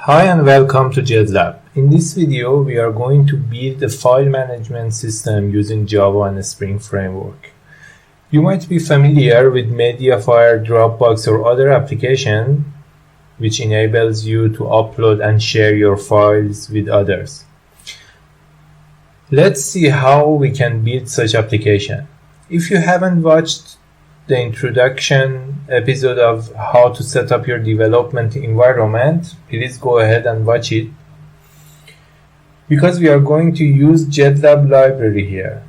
Hi and welcome to JetLab. In this video, we are going to build a file management system using Java and Spring Framework. You might be familiar with Mediafire, Dropbox, or other application which enables you to upload and share your files with others. Let's see how we can build such application. If you haven't watched the introduction episode of how to set up your development environment, please go ahead and watch it, because we are going to use JetLab library here.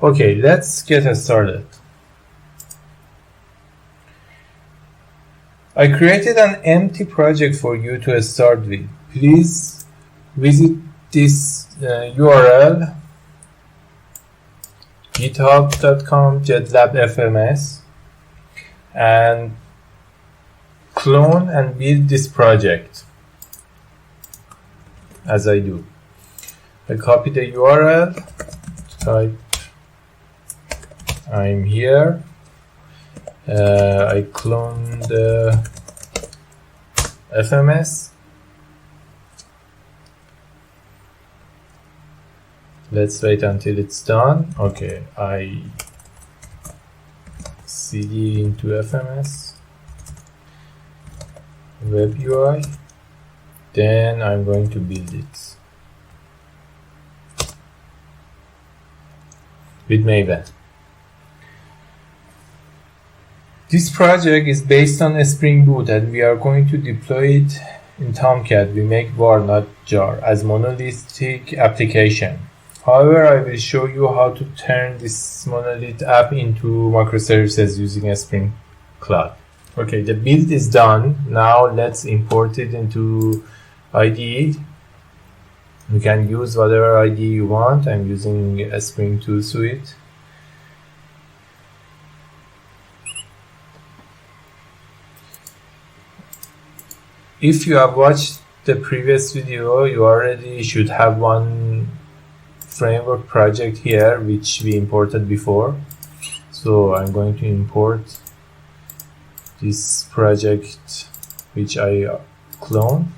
Okay, let's get started. I created an empty project for you to start with. Please visit this URL, github.com jetlab.fms, and clone and build this project as I do. I copy the URL, type I'm here, I clone the FMS. Let's wait until it's done. Okay, I cd into FMS, web UI, then I'm going to build it with Maven. This project is based on a Spring Boot and we are going to deploy it in Tomcat. We make var, not jar, as monolithic application. However, I will show you how to turn this monolith app into microservices using a Spring Cloud. Okay, the build is done. Now let's import it into IDE. You can use whatever IDE you want. I'm using a Spring Tool Suite. If you have watched the previous video, you already should have one framework project here which we imported before. So I'm going to import this project which I clone.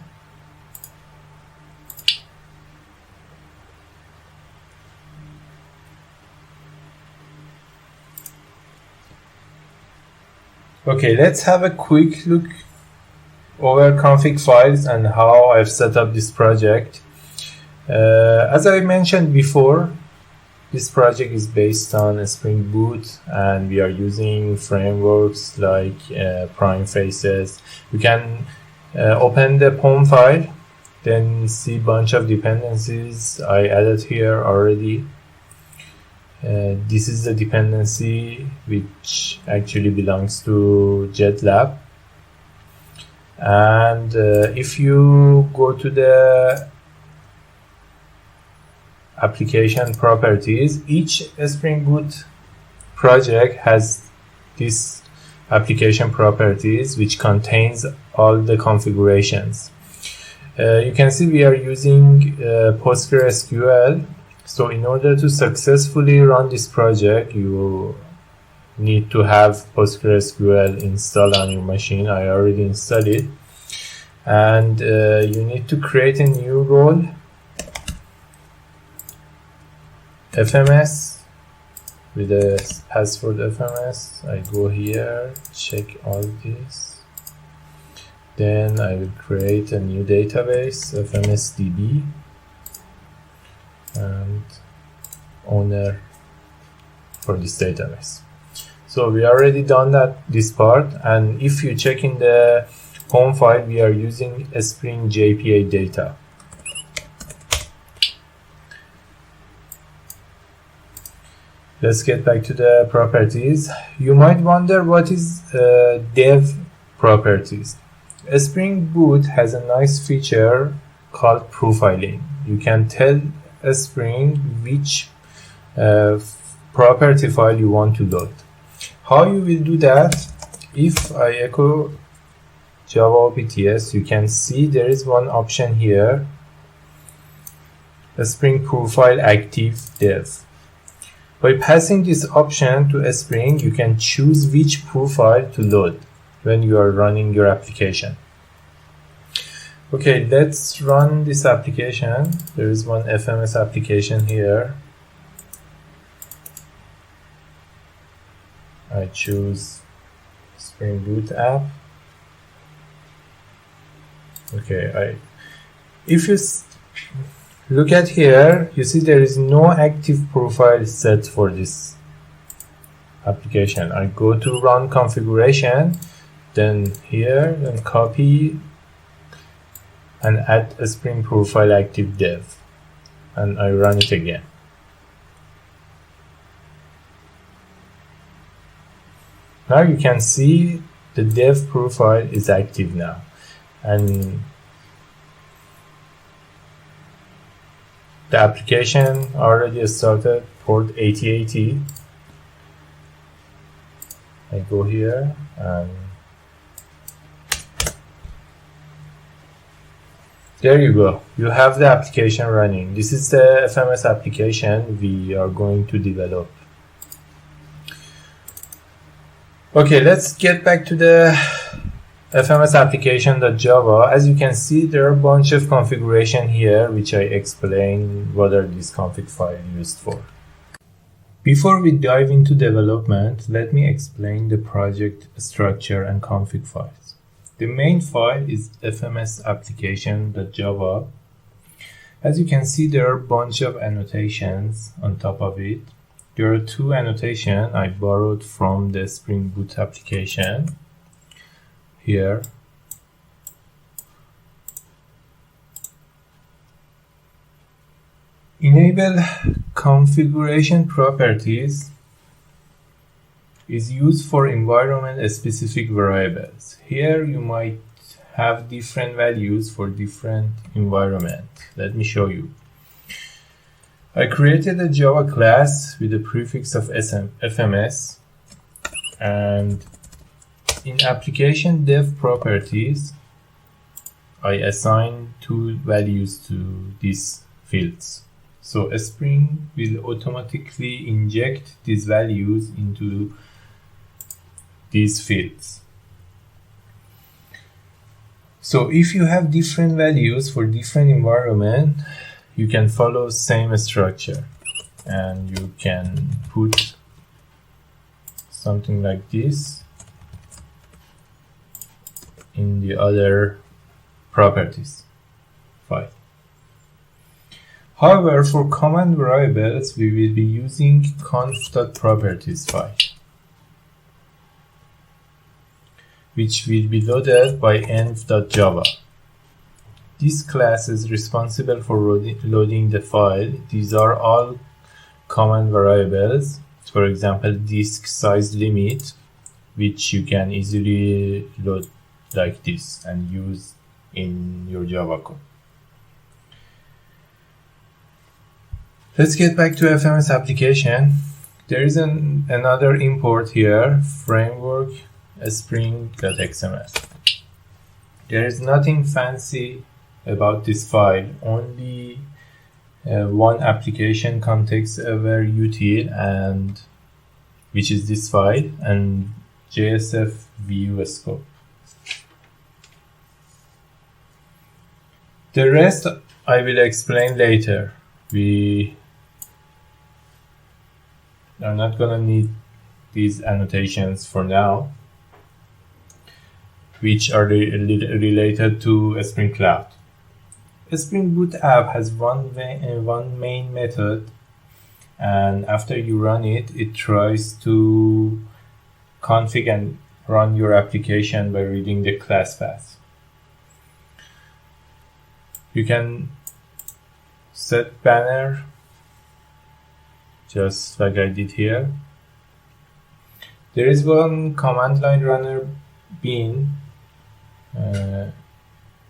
Okay, let's have a quick look over config files and how I've set up this project. As I mentioned before, this project is based on a Spring Boot and we are using frameworks like Prime Faces. You can open the POM file, then see a bunch of dependencies I added here already. This is the dependency which actually belongs to JetLab. And if you go to the application properties, each Spring Boot project has this application properties which contains all the configurations. You can see we are using PostgreSQL. So in order to successfully run this project, you need to have PostgreSQL installed on your machine. I already installed it. And you need to create a new role, FMS, with a password FMS. I go here, check all this. Then I will create a new database, FMSDB, and owner for this database. So we already done this part, and if you check in the home file, we are using a Spring JPA data. Let's get back to the properties. You might wonder what is dev properties. A Spring Boot has a nice feature called profiling. You can tell a Spring which property file you want to load. How you will do that? If I echo Java PTS, you can see there is one option here, a Spring profile active dev. By passing this option to a Spring, you can choose which profile to load when you are running your application. Okay, let's run this application. There is one FMS application here. I choose Spring Boot app. Okay, if you look at here, you see there is no active profile set for this application. I go to run configuration, then here, then copy and add a Spring profile active dev, and I run it again. Now you can see the dev profile is active now, and the application already started, port 8080. I go here and there you go. You have the application running. This is the FMS application we are going to develop. Okay, let's get back to the FMS application.java. As you can see, there are a bunch of configuration here, which I explain what are these config files used for. Before we dive into development, let me explain the project structure and config files. The main file is FMS application.java. As you can see, there are a bunch of annotations on top of it. There are two annotations I borrowed from the Spring Boot application here. Enable configuration properties is used for environment-specific variables. Here you might have different values for different environment. Let me show you. I created a Java class with the prefix of FMS, and in application dev properties, I assign two values to these fields. So Spring will automatically inject these values into these fields. So if you have different values for different environment, you can follow same structure, and you can put something like this in the other properties file. However, for common variables, we will be using conf.properties file, which will be loaded by env.java. This class is responsible for loading the file. These are all common variables. For example, disk size limit, which you can easily load like this and use in your Java code. Let's get back to FMS application. There is another import here, framework spring.xml. There is nothing fancy about this file, only one application context aware util, and which is this file, and JSF view scope. The rest I will explain later. We are not gonna need these annotations for now, which are related to Spring Cloud. A Spring Boot app has one main method, and after you run it, it tries to config and run your application by reading the class path. You can set banner just like I did here. There is one command line runner bin.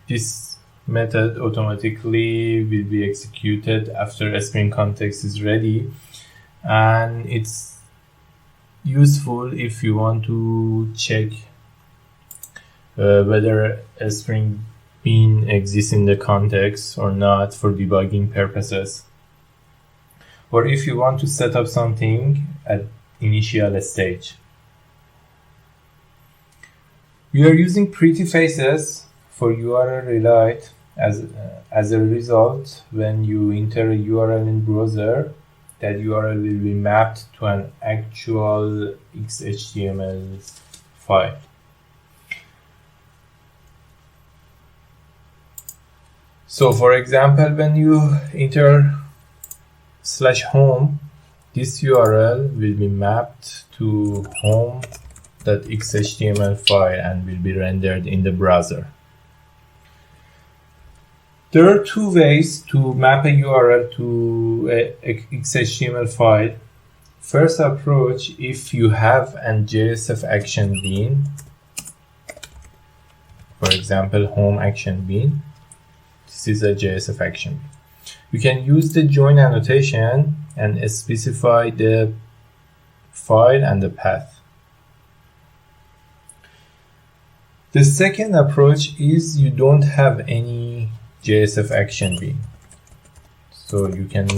This method automatically will be executed after a Spring context is ready, and it's useful if you want to check whether a Spring bin exists in the context or not for debugging purposes, or if you want to set up something at initial stage. We are using pretty faces for URL relay. As a result, when you enter a URL in browser, that URL will be mapped to an actual XHTML file. So for example, when you enter /home, this URL will be mapped to home.xhtml file and will be rendered in the browser. There are two ways to map a URL to a XHTML file. First approach, if you have an JSF action bean, for example, home action bean. This is a JSF action. You can use the join annotation and specify the file and the path. The second approach is you don't have any JSF action bean. So you can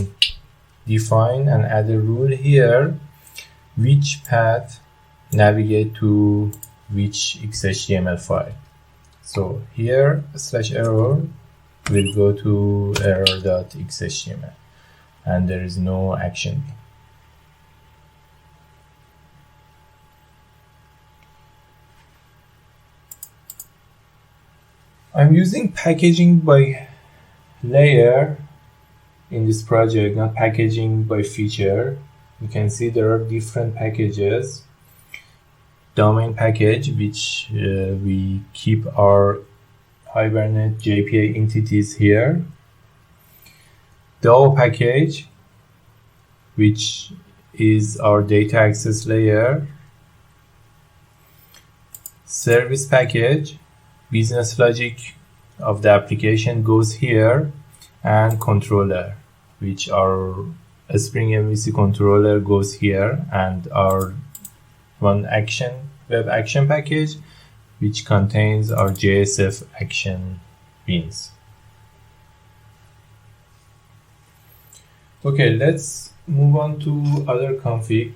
define and add a rule here which path navigate to which XHTML file. So here /error will go to error.xhtml and there is no action bean. I'm using packaging by layer in this project, not packaging by feature. You can see there are different packages. Domain package, which we keep our Hibernate JPA entities here. DAO package, which is our data access layer. Service package, business logic of the application goes here, and controller, which our Spring MVC controller goes here, and our web action package, which contains our JSF action beans. Okay, let's move on to other config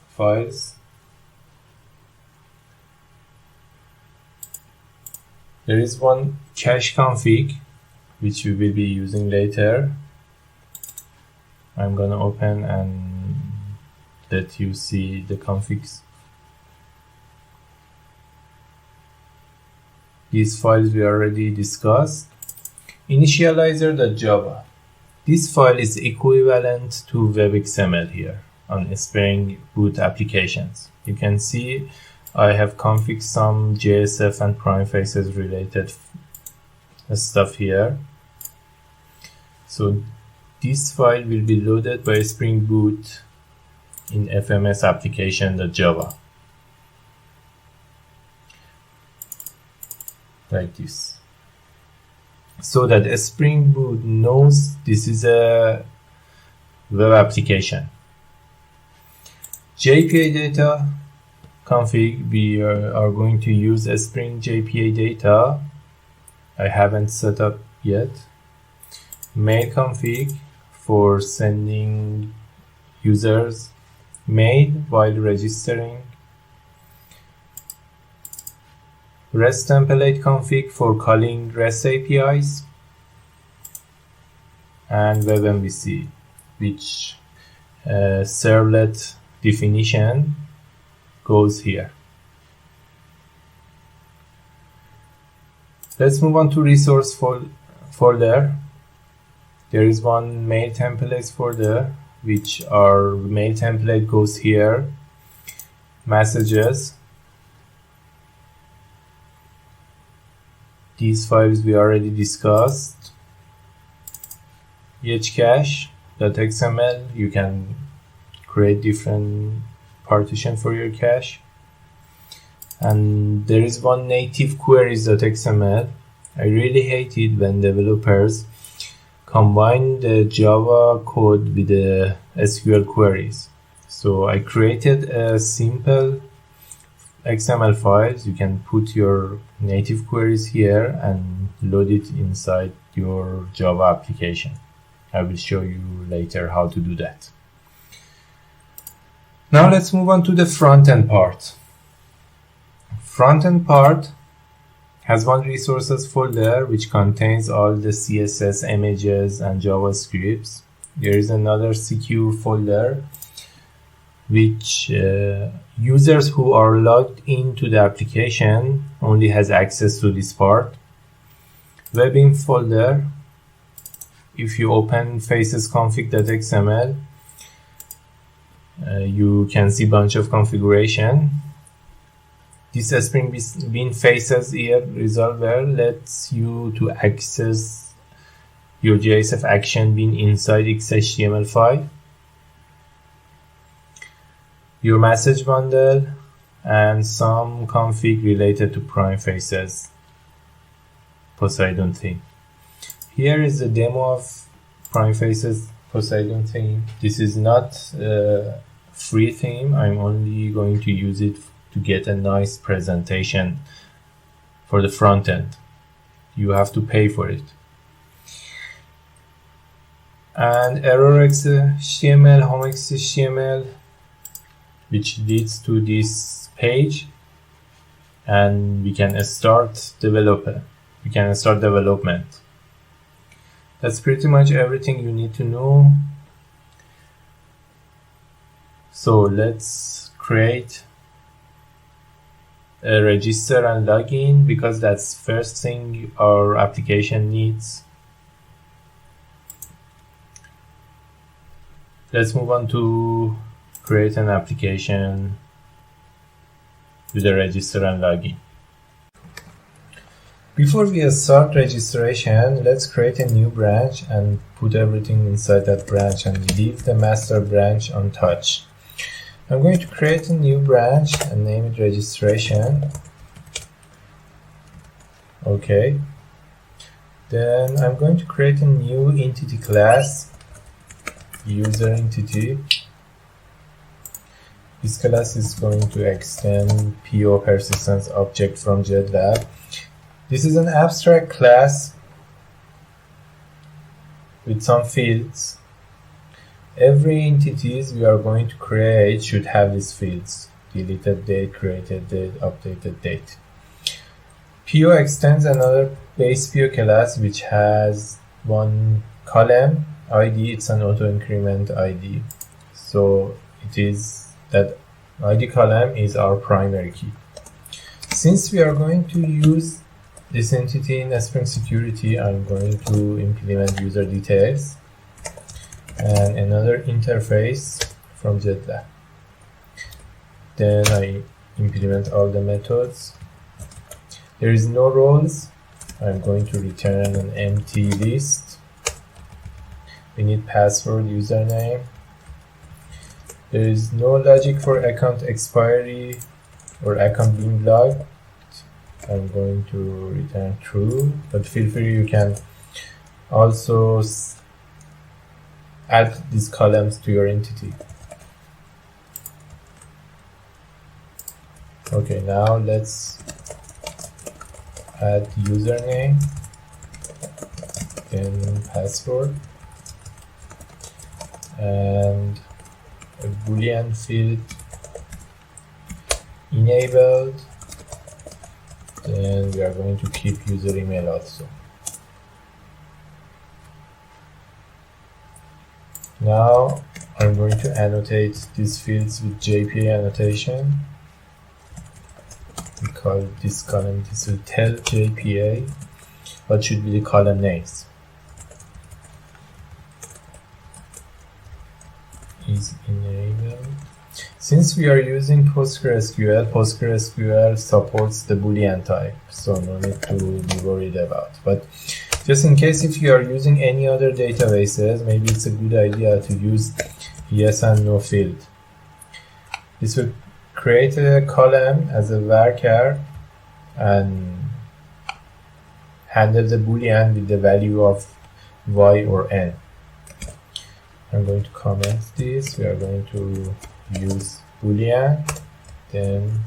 files. There is one cache config which we will be using later. I'm gonna open and let you see the configs. These files we already discussed. Initializer.java. This file is equivalent to WebXML here on Spring Boot applications. You can see I have configured some JSF and prime faces related stuff here. So this file will be loaded by Spring Boot in FMS application.java. Like this. So that Spring Boot knows this is a web application. JPA data config, we are going to use a Spring JPA data. I haven't set up yet. Mail config for sending users mail while registering. REST template config for calling REST APIs. And WebMVC, which servlet definition goes here. Let's move on to resource folder. There is one mail templates folder, which our mail template goes here. Messages. These files we already discussed. cache.xml, you can create different partition for your cache. And there is one native queries.xml. I really hate it when developers combine the Java code with the SQL queries. So I created a simple XML files. You can put your native queries here and load it inside your Java application. I will show you later how to do that. Now let's move on to the front-end part. Front-end part has one resources folder which contains all the CSS images and JavaScripts. There is another secure folder which users who are logged into the application only has access to this part. Webbing folder, if you open facesconfig.xml, you can see bunch of configuration. This Spring Bean Faces here resolver lets you to access your JSF action bean inside XHTML file. Your message bundle and some config related to Prime Faces Poseidon theme. Here is the demo of Prime Faces Poseidon theme. This is not a free theme. I'm only going to use it to get a nice presentation for the front end. You have to pay for it. And error XHTML, home XHTML, which leads to this page, and we can start development. That's pretty much everything you need to know. So let's create a register and login, because that's first thing our application needs. Let's move on to create an application with a register and login. Before we start registration, let's create a new branch and put everything inside that branch and leave the master branch untouched. I'm going to create a new branch and name it registration. Okay. Then I'm going to create a new entity class, user entity. This class is going to extend PO persistence object from JetLab. This is an abstract class with some fields. Every entities we are going to create should have these fields: deleted date, created date, updated date. PO extends another base PO class which has one column ID. It's an auto increment ID. So it is that ID column is our primary key. Since we are going to use this entity in Spring Security, I'm going to implement user details and another interface from JetLab. Then I implement all the methods. There is no roles. I'm going to return an empty list. We need password, username. There is no logic for account expiry or account being logged. I'm going to return true, but feel free, you can also add these columns to your entity. Okay, now let's add username, then password, and a boolean field enabled. Then we are going to keep user email also. Now I'm going to annotate these fields with JPA annotation. We call this column, this will tell JPA what should be the column names. Is enabled. Since we are using PostgreSQL supports the Boolean type, so no need to be worried about. But just in case if you are using any other databases, maybe it's a good idea to use yes and no field. This will create a column as a varchar and handle the Boolean with the value of y or n. I'm going to comment this. We are going to use Boolean, then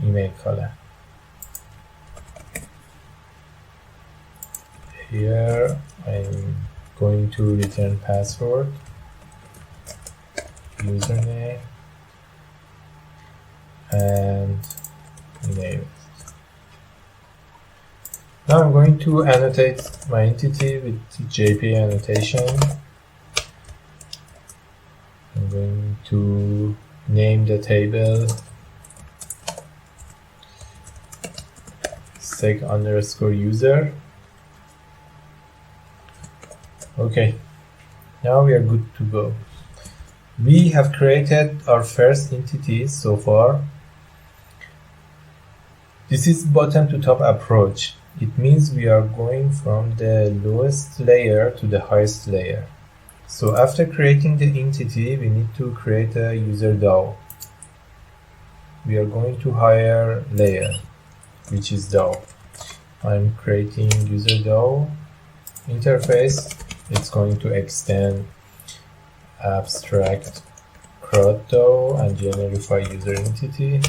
email column. Here I'm going to return password, username, and email. Now I'm going to annotate my entity with JPA annotation. I'm going to name the table seg_user. Okay, now we are good to go. We have created our first entity so far. This is bottom to top approach. It means we are going from the lowest layer to the highest layer. So after creating the entity, we need to create a user DAO. We are going to higher layer, which is DAO. I'm creating user DAO interface. It's going to extend abstract CRUD DAO and generify user entity.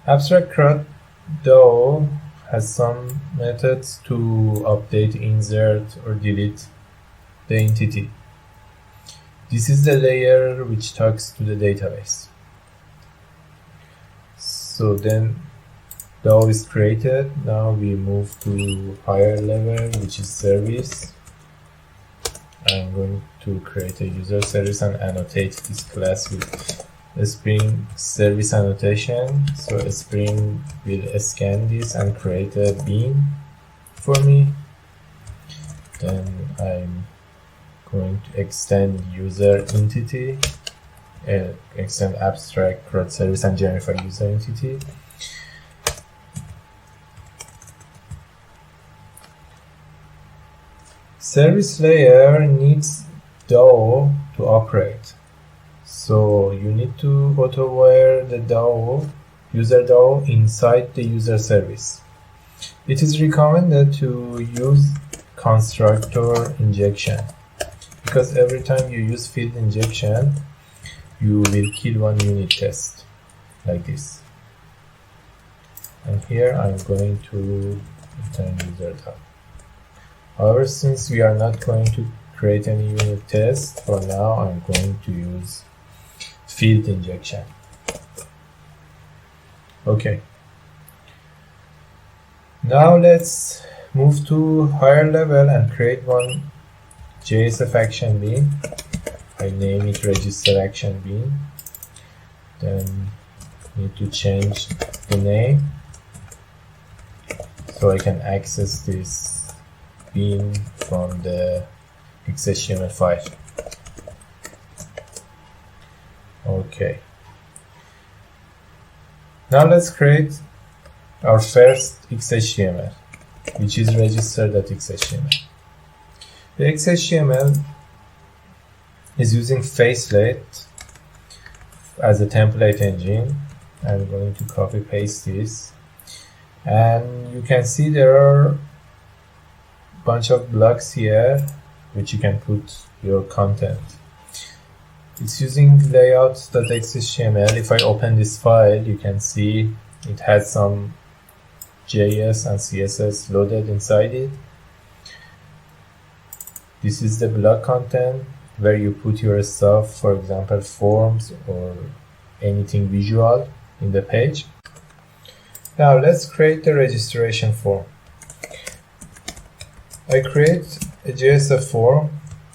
Abstract CRUD DAO has some methods to update, insert, or delete the entity. This is the layer which talks to the database. So then DAO is created. Now we move to higher level, which is service. I'm going to create a user service and annotate this class with a Spring service annotation. So a Spring will scan this and create a bean for me. Then I'm going to extend user entity, extend abstract CRUD service and generify user entity. Service layer needs DAO to operate. So you need to auto-wire the DAO, user DAO inside the user service. It is recommended to use constructor injection, because every time you use field injection, you will kill one unit test, like this. And here I'm going to return user DAO. However, since we are not going to create any unit test, for now I'm going to use field injection. Okay. Now let's move to higher level and create one JSF action bean. I name it register action bean. Then need to change the name so I can access this bean from the XHTML file. Okay. Now let's create our first XHTML, which is register.xhtml. The XHTML is using Facelet as a template engine. I'm going to copy paste this, and you can see there are a bunch of blocks here which you can put your content. It's using layout.xhtml. If I open this file, you can see it has some JS and CSS loaded inside it. This is the block content where you put your stuff, for example, forms or anything visual in the page. Now let's create the registration form. I create a JSF form,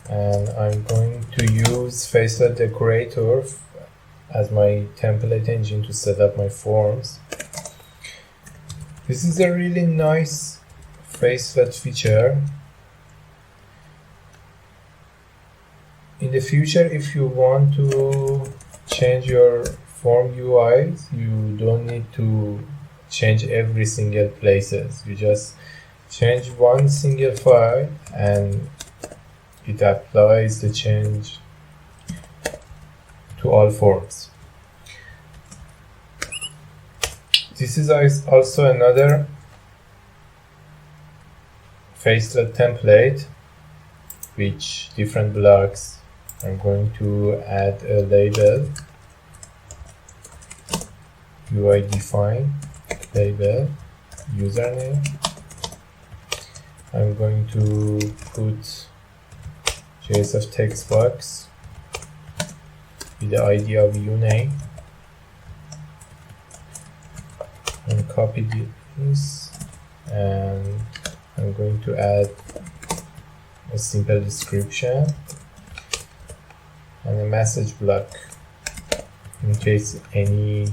and I'm going to use Facelet Decorator as my template engine to set up my forms. This is a really nice Facelet feature. In the future, if you want to change your form UIs, you don't need to change every single places. You just change one single file and it applies the change to all forms. This is also another Facelet template, which different blocks. I'm going to add a label, UI define label, username. I'm going to put JSF text box, with the ID of uname, and copy this, and I'm going to add a simple description and a message block in case any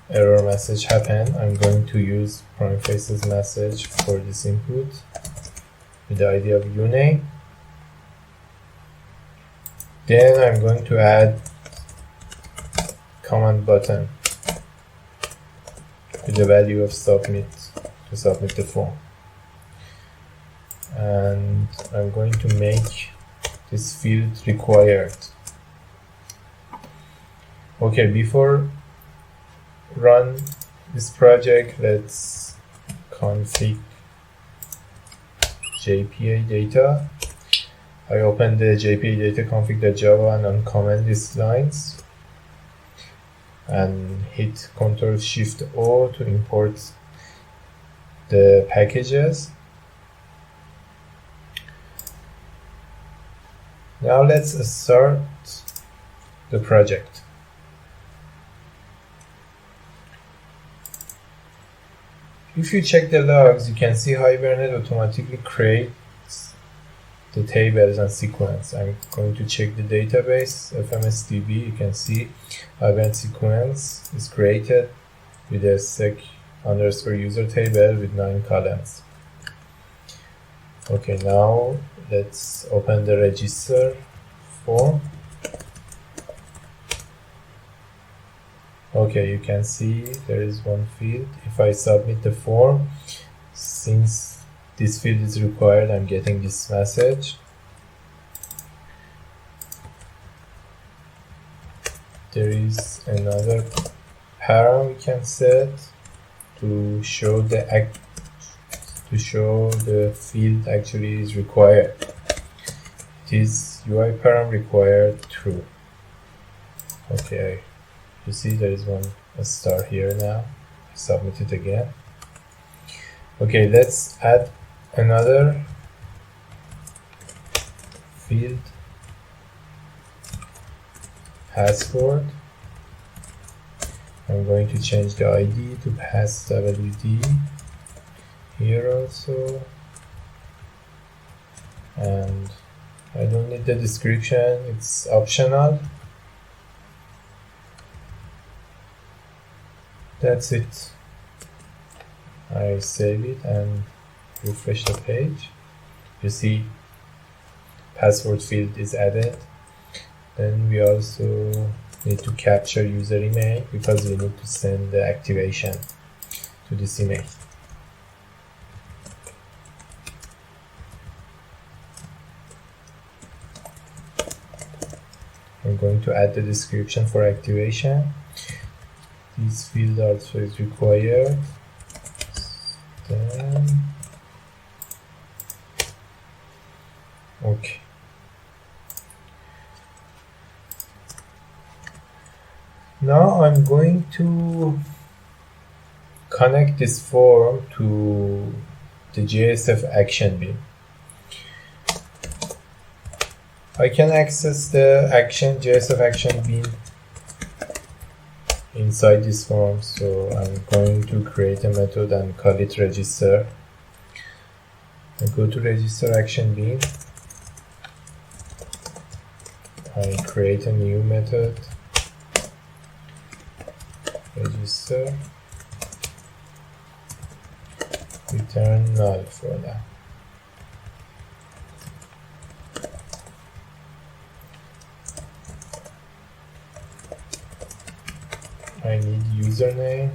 error message happen. I'm going to use prime faces message for this input with the ID of uname. Then I'm going to add command button with the value of submit to submit the form. And I'm going to make this field required. Okay, before run this project, let's config JPA data. I open the JPA data config.java and uncomment these lines and hit Ctrl+Shift+O to import the packages. Now let's start the project. If you check the logs, you can see Hibernate automatically creates the tables and sequence. I'm going to check the database, FMS DB. You can see Hibernate sequence is created with a sec_user table with 9 columns. Okay, now let's open the register form. Okay, you can see there is one field. If I submit the form, since this field is required, I'm getting this message. There is another param we can set to show the field actually is required. It is UI param required true. Okay, you see there is a star here now. Submit it again. Okay, let's add another field, password. I'm going to change the ID to passwd here also, and I don't need the description, it's optional. That's it. I save it and refresh the page. You see password field is added. Then we also need to capture user email because we need to send the activation to this email. I'm going to add the description for activation. This field also is required. Then, okay. Now I'm going to connect this form to the JSF action beam. I can access the JSF action beam inside this form, so I'm going to create a method and call it register. I go to register action beam. I create a new method, register, return null for now. I need username,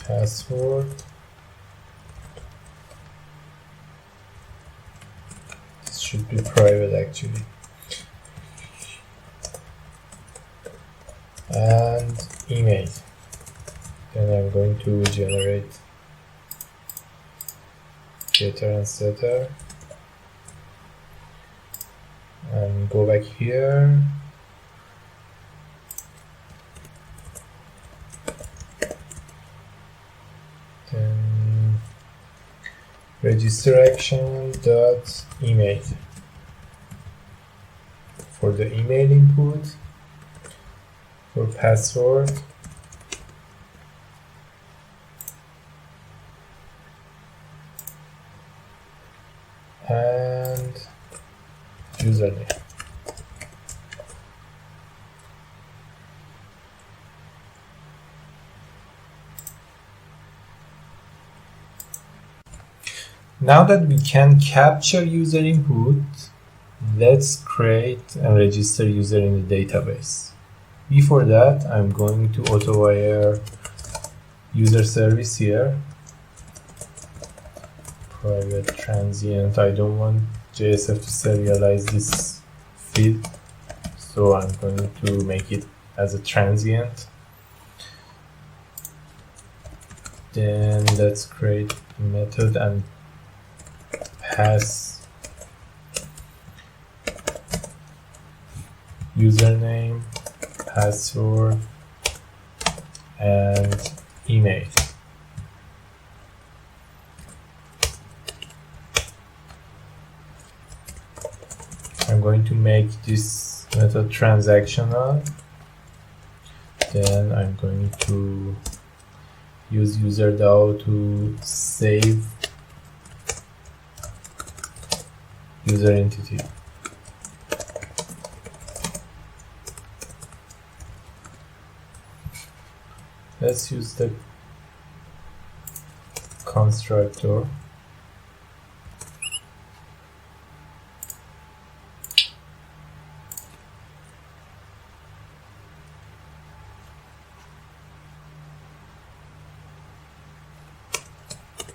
password. This should be private actually. And email. Then I'm going to generate getter and setter. And go back here. Then register action dot email. for the email input, for password, and username. Now that we can capture user input, let's create and register user in the database. Before that, I'm going to AutoWire user service here. Private transient. I don't want JSF to serialize this field, so I'm going to make it as a transient. Then let's create a method and pass username, password, and email. I'm going to make this method transactional. Then I'm going to use user.dao to save user entity. Let's use the constructor.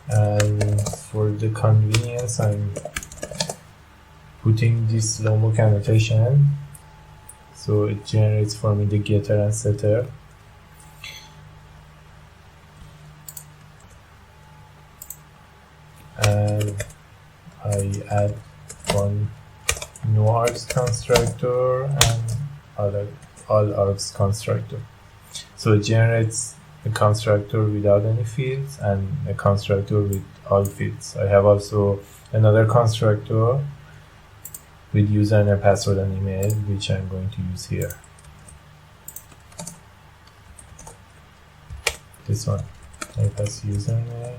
And for the convenience, I'm putting this logic annotation, so it generates for me the getter and setter. And I add one no args constructor and all args constructor. So it generates a constructor without any fields and a constructor with all fields. I have also another constructor with username, password, and email, which I'm going to use here. This one. I pass username,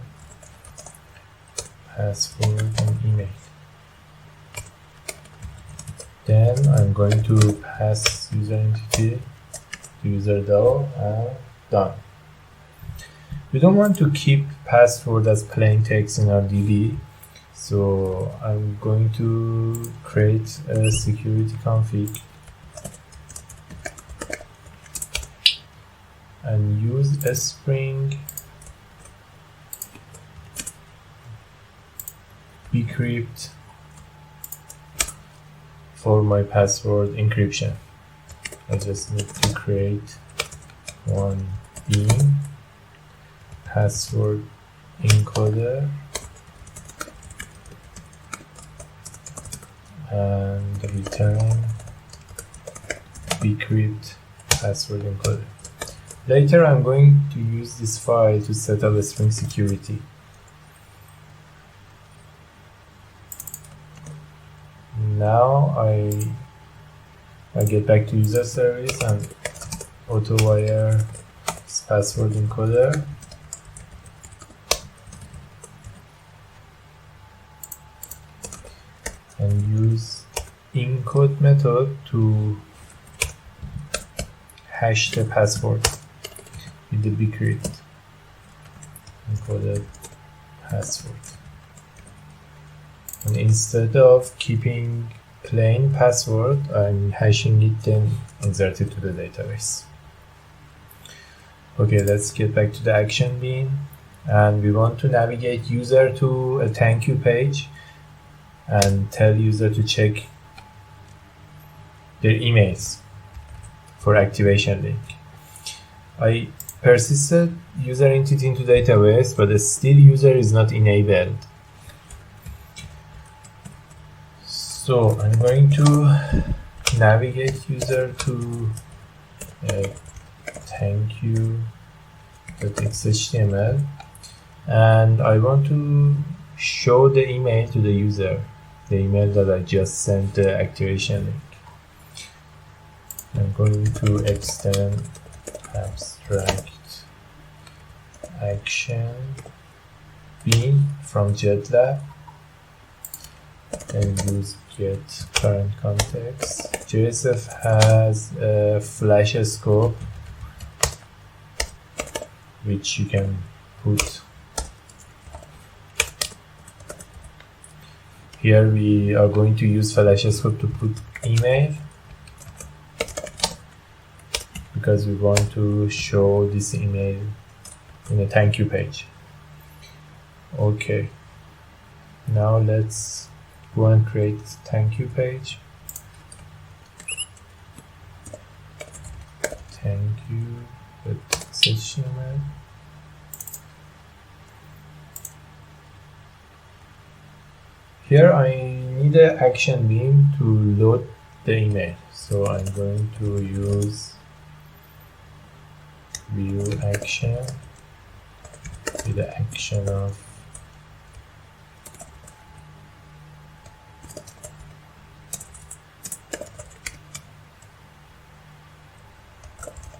password, and email. Then I'm going to pass user entity to user.dao and done. We don't want to keep password as plain text in our DB, so I'm going to create a security config and use a string bcrypt for my password encryption. I just need to create one bean password encoder and return bcrypt password encoder. Later I'm going to use this file to set up a string security. Now I get back to user service and AutoWire password encoder. And use encode method to hash the password with the bcrypt encoded password. And instead of keeping plain password, I'm hashing it, then insert it to the database. Okay, let's get back to the action bean, and we want to navigate user to a thank you page and tell user to check their emails for activation link. I persisted user entity into database, but still user is not enabled. So I'm going to navigate user to thank you.html, and I want to show the email to the user, the email that I just sent the activation link. I'm going to extend abstract action bean from JetLab and use get current context. JSF has a flash scope which you can put here. We are going to use flash scope to put email because we want to show this email in a thank you page. Okay, now let's go and create thank you page. Thank you.html. Here I need an action beam to load the email, so I'm going to use view action with the action of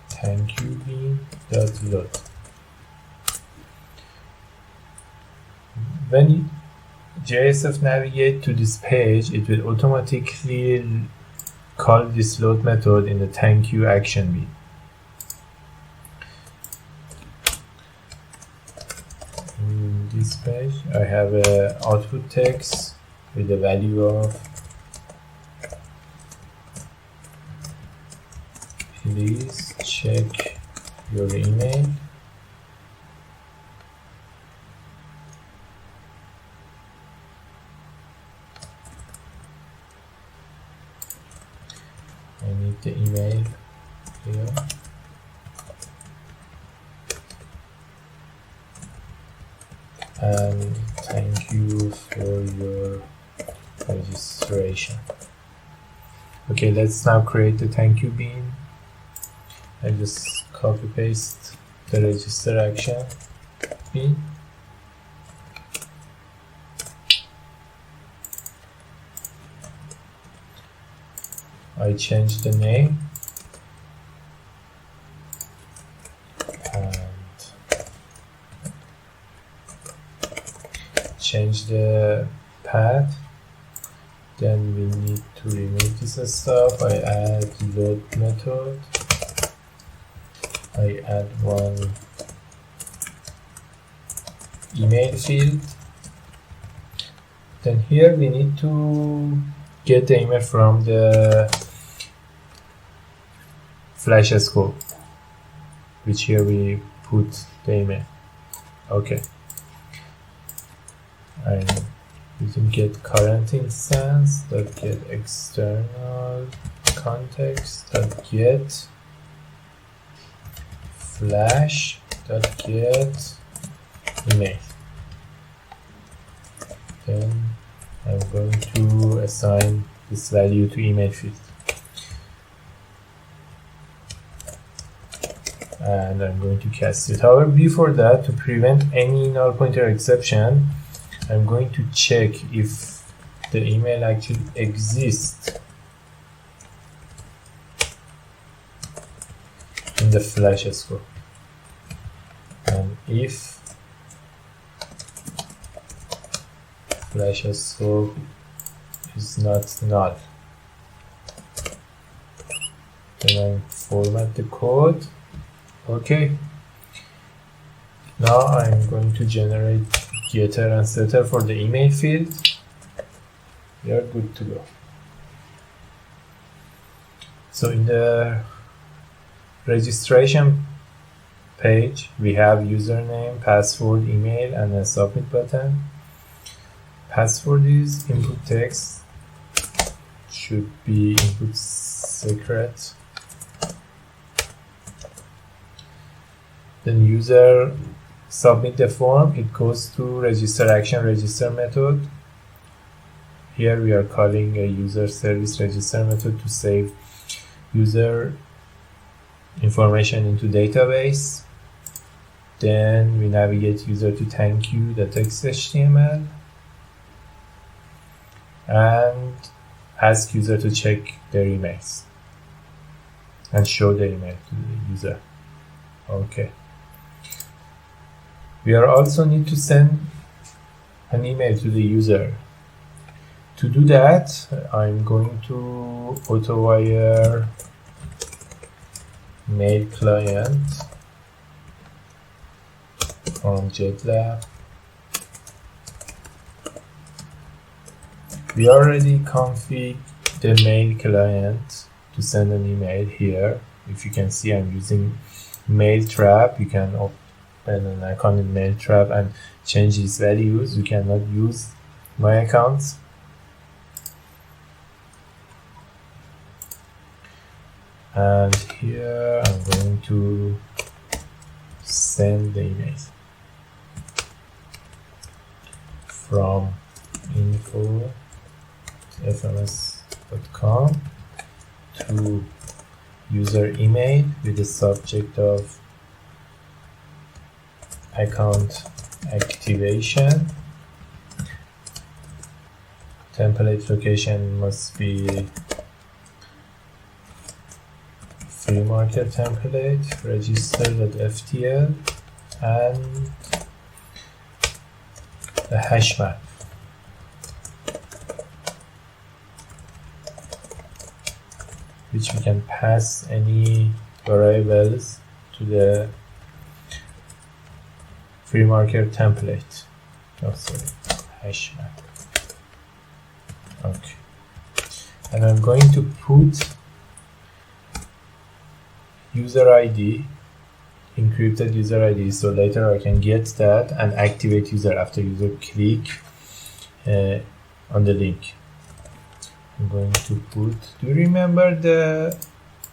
thank you beam.load. When JSF navigate to this page, it will automatically call this load method in the thank you action beam. In this page, I have a output text with the value of please check your email. I need the email here. And thank you for your registration. Okay, let's now create the thank you bean. I just copy paste the register action bean. I change the name and change the path. Then we need to remove this stuff. I add load method. I add one email field. Then here we need to get the email from the flash scope, which here we put the email. Okay. I'm using get current instance dot get external context dot get flash dot get email. Then I'm going to assign this value to email field. And I'm going to cast it. However, before that, to prevent any null pointer exception, I'm going to check if the email actually exists in the flash scope. And if flash scope is not null, then I format the code. Okay. Now I'm going to generate getter and setter for the email field. We are good to go. So in the registration page, we have username, password, email, and a submit button. Password is input text, should be input secret. Then user submit the form, it goes to register action register method. Here we are calling a user service register method to save user information into database. Then we navigate user to thank you.html and ask user to check their emails. and show the email to the user. Okay. We are also need to send an email to the user. To do that, I'm going to AutoWire mail client from JetLab. We already configured the mail client to send an email here. If you can see, I'm using Mailtrap. You can open an account in Mailtrap and change its values. You cannot use my accounts. And here I'm going to send the email from info@fms.com to user email with the subject of account activation. Template location must be free market template, register.ftl, and the hash map. Which we can pass any variables to the free market template. Oh, sorry, hash map. Okay. And I'm going to put user ID, encrypted user ID, so later I can get that and activate user after user click on the link. I'm going to put, do you remember the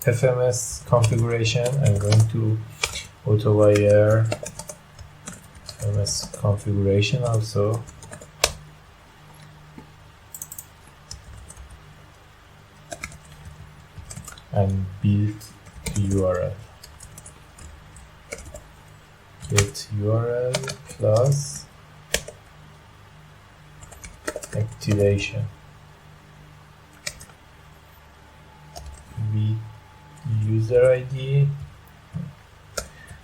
FMS configuration? I'm going to AutoWire FMS configuration also. And build the URL. Get URL plus activation. With user ID.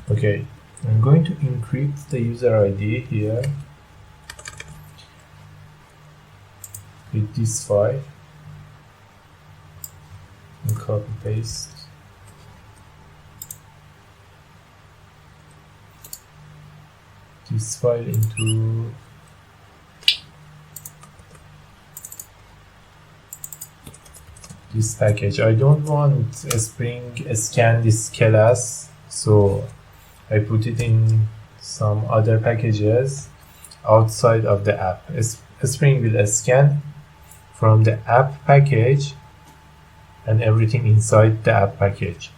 Okay, I'm going to encrypt the user ID here with this file and copy paste. This file into this package. I don't want a Spring scan this class, so I put it in some other packages outside of the app. Spring will scan from the app package and everything inside the app package.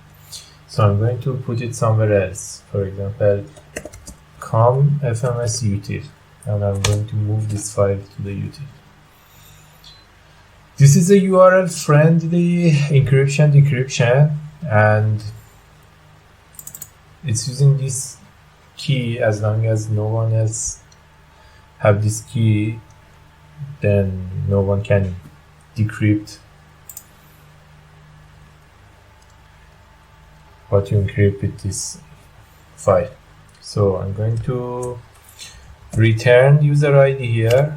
So I'm going to put it somewhere else. For example, com FMS util, and I'm going to move this file to the util. This is a URL friendly encryption decryption, and it's using this key. As long as no one else have this key, then no one can decrypt what you encrypt with this file. So I'm going to return user ID here,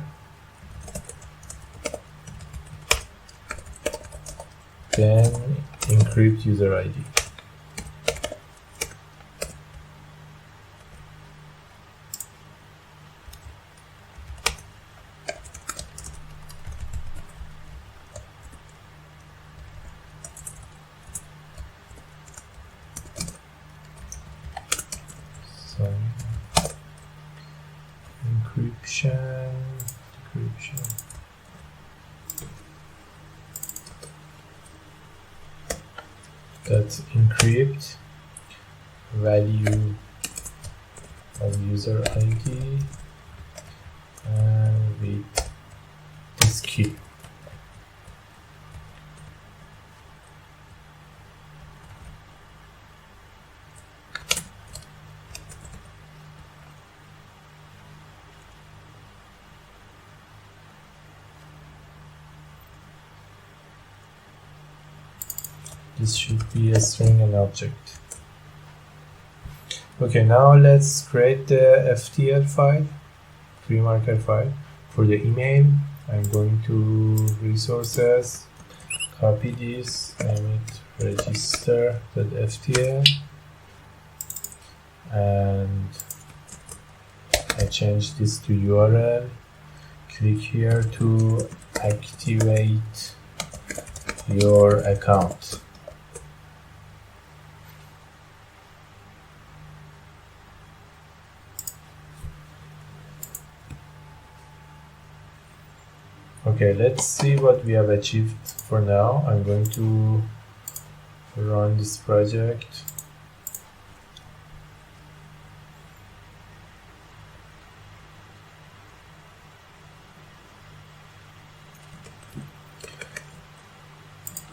then encrypt user ID. So encryption, decryption. That encrypt value of user ID and with this key. This should be a string and object. Okay, now let's create the FTL file, premarker file for the email. I'm going to resources, copy this, name it register.ftl, and I change this to URL. Click here to activate your account. Okay, let's see what we have achieved for now. I'm going to run this project.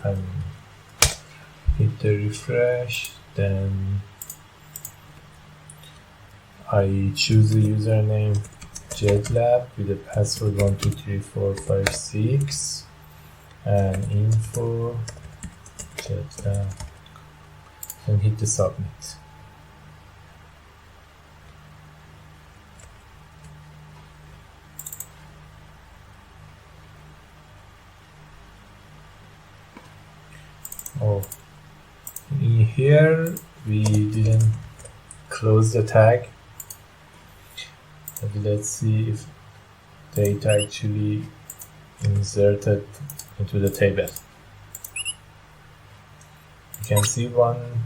And hit the refresh, then I choose the username JetLab with the password 123456 and info JetLab, and hit the submit. Oh, in here we didn't close the tag. Okay, let's see if data actually inserted into the table. You can see one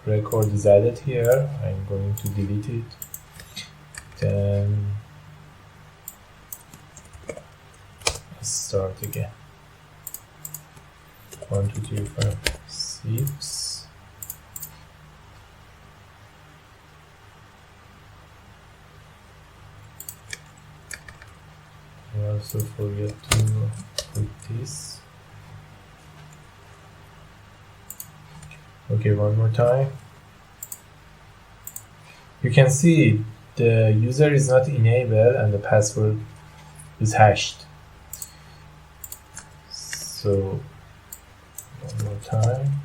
record is added here. I'm going to delete it. Then let's start again. 1, 2, 3, 4, 6. I also forget to put this. Okay, one more time. You can see the user is not enabled and the password is hashed. So one more time.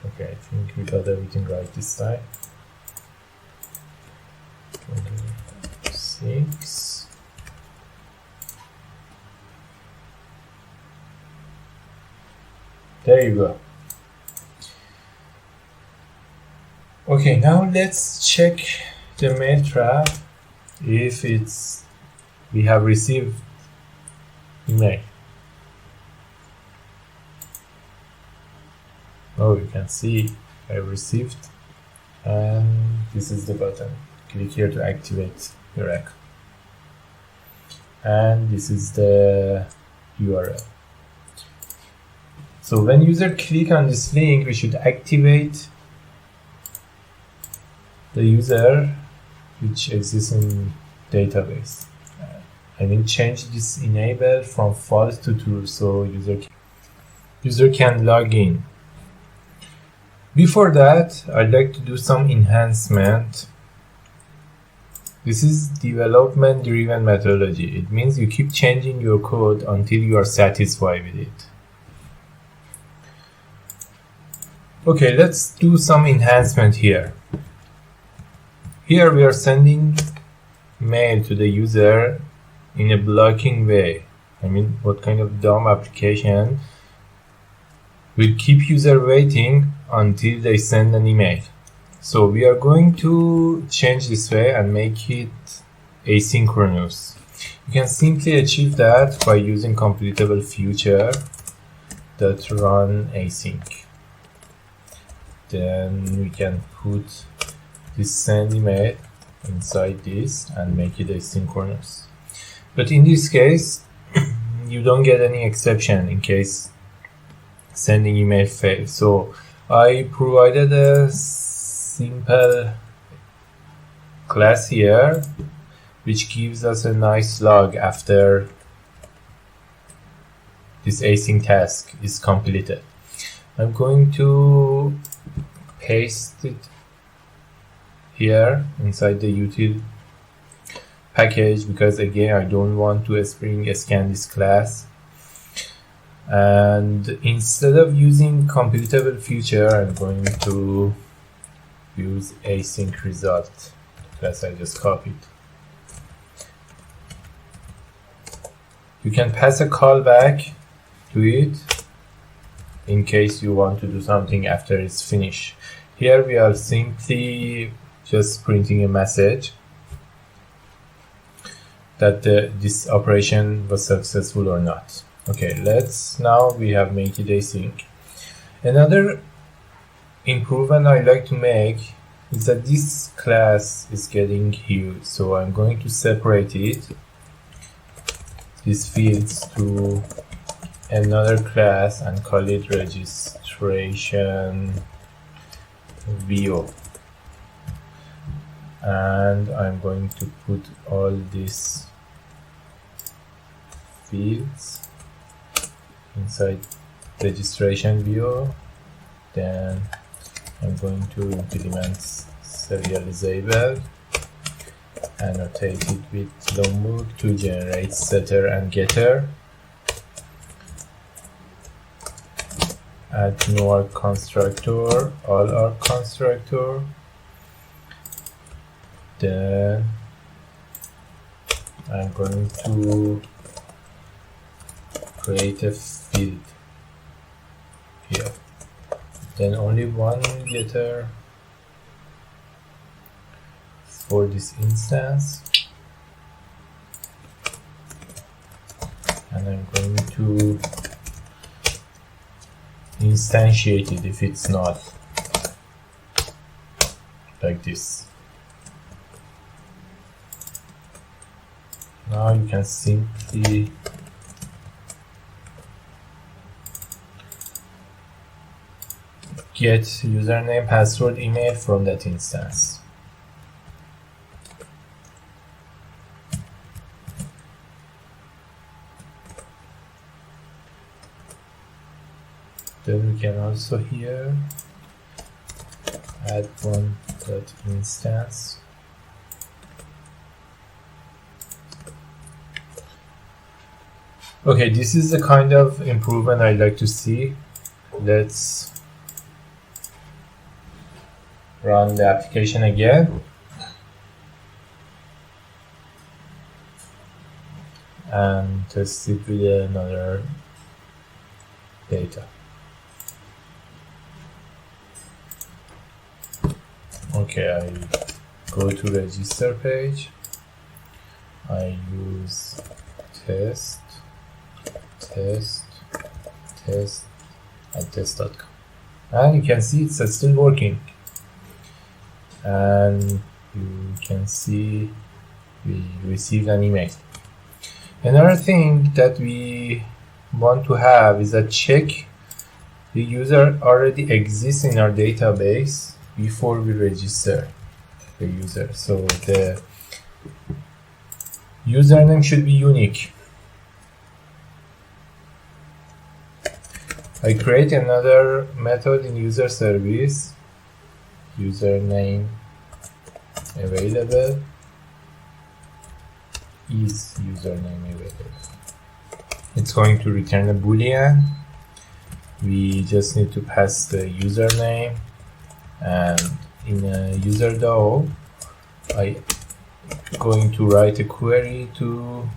Okay, I think we got everything right this time. 6. There you go. Okay, now let's check the mail trap if we have received email. Oh, you can see I received, and this is the button. Click here to activate your account, and this is the URL. So when user click on this link, we should activate the user which exists in database. I mean, change this enable from false to true so user can log in. Before that, I'd like to do some enhancement. This is development-driven methodology. It means you keep changing your code until you are satisfied with it. Okay, let's do some enhancement here. Here we are sending mail to the user in a blocking way. I mean, what kind of dumb application will keep user waiting until they send an email? So we are going to change this way and make it asynchronous. You can simply achieve that by using completable future that run async. Then we can put this send email inside this and make it asynchronous. But in this case, you don't get any exception in case sending email fails. So I provided a simple class here which gives us a nice log after this async task is completed. I'm going to paste it here inside the util package because again I don't want to scan this class. And instead of using computable future, I'm going to use async result class I just copied. You can pass a callback to it in case you want to do something after it's finished. Here we are simply just printing a message that this operation was successful or not. Okay, now we have made it async. Another improvement I like to make is that this class is getting huge, so I'm going to separate it, these fields, to another class and call it registration view. And I'm going to put all these fields inside registration view. Then I'm going to implement serializable, annotate it with Lombok to generate setter and getter, add new arc constructor, all arc constructor. Then I'm going to create a field here. Then only one getter for this instance, and I'm going to instantiate it if it's not like this. Now you can simply get username, password, email from that instance. Then we can also here add one that instance. Okay, this is the kind of improvement I like to see. Let's run the application again and test it with another data. Okay, I go to register page. I use test at test.com, and you can see it's still working, and you can see we received an email. Another thing that we want to have is a check the user already exists in our database before we register the user. So the username should be unique. I create another method in user service, username available is username available. It's going to return a boolean. We just need to pass the username, and in a user DAO I'm going to write a query to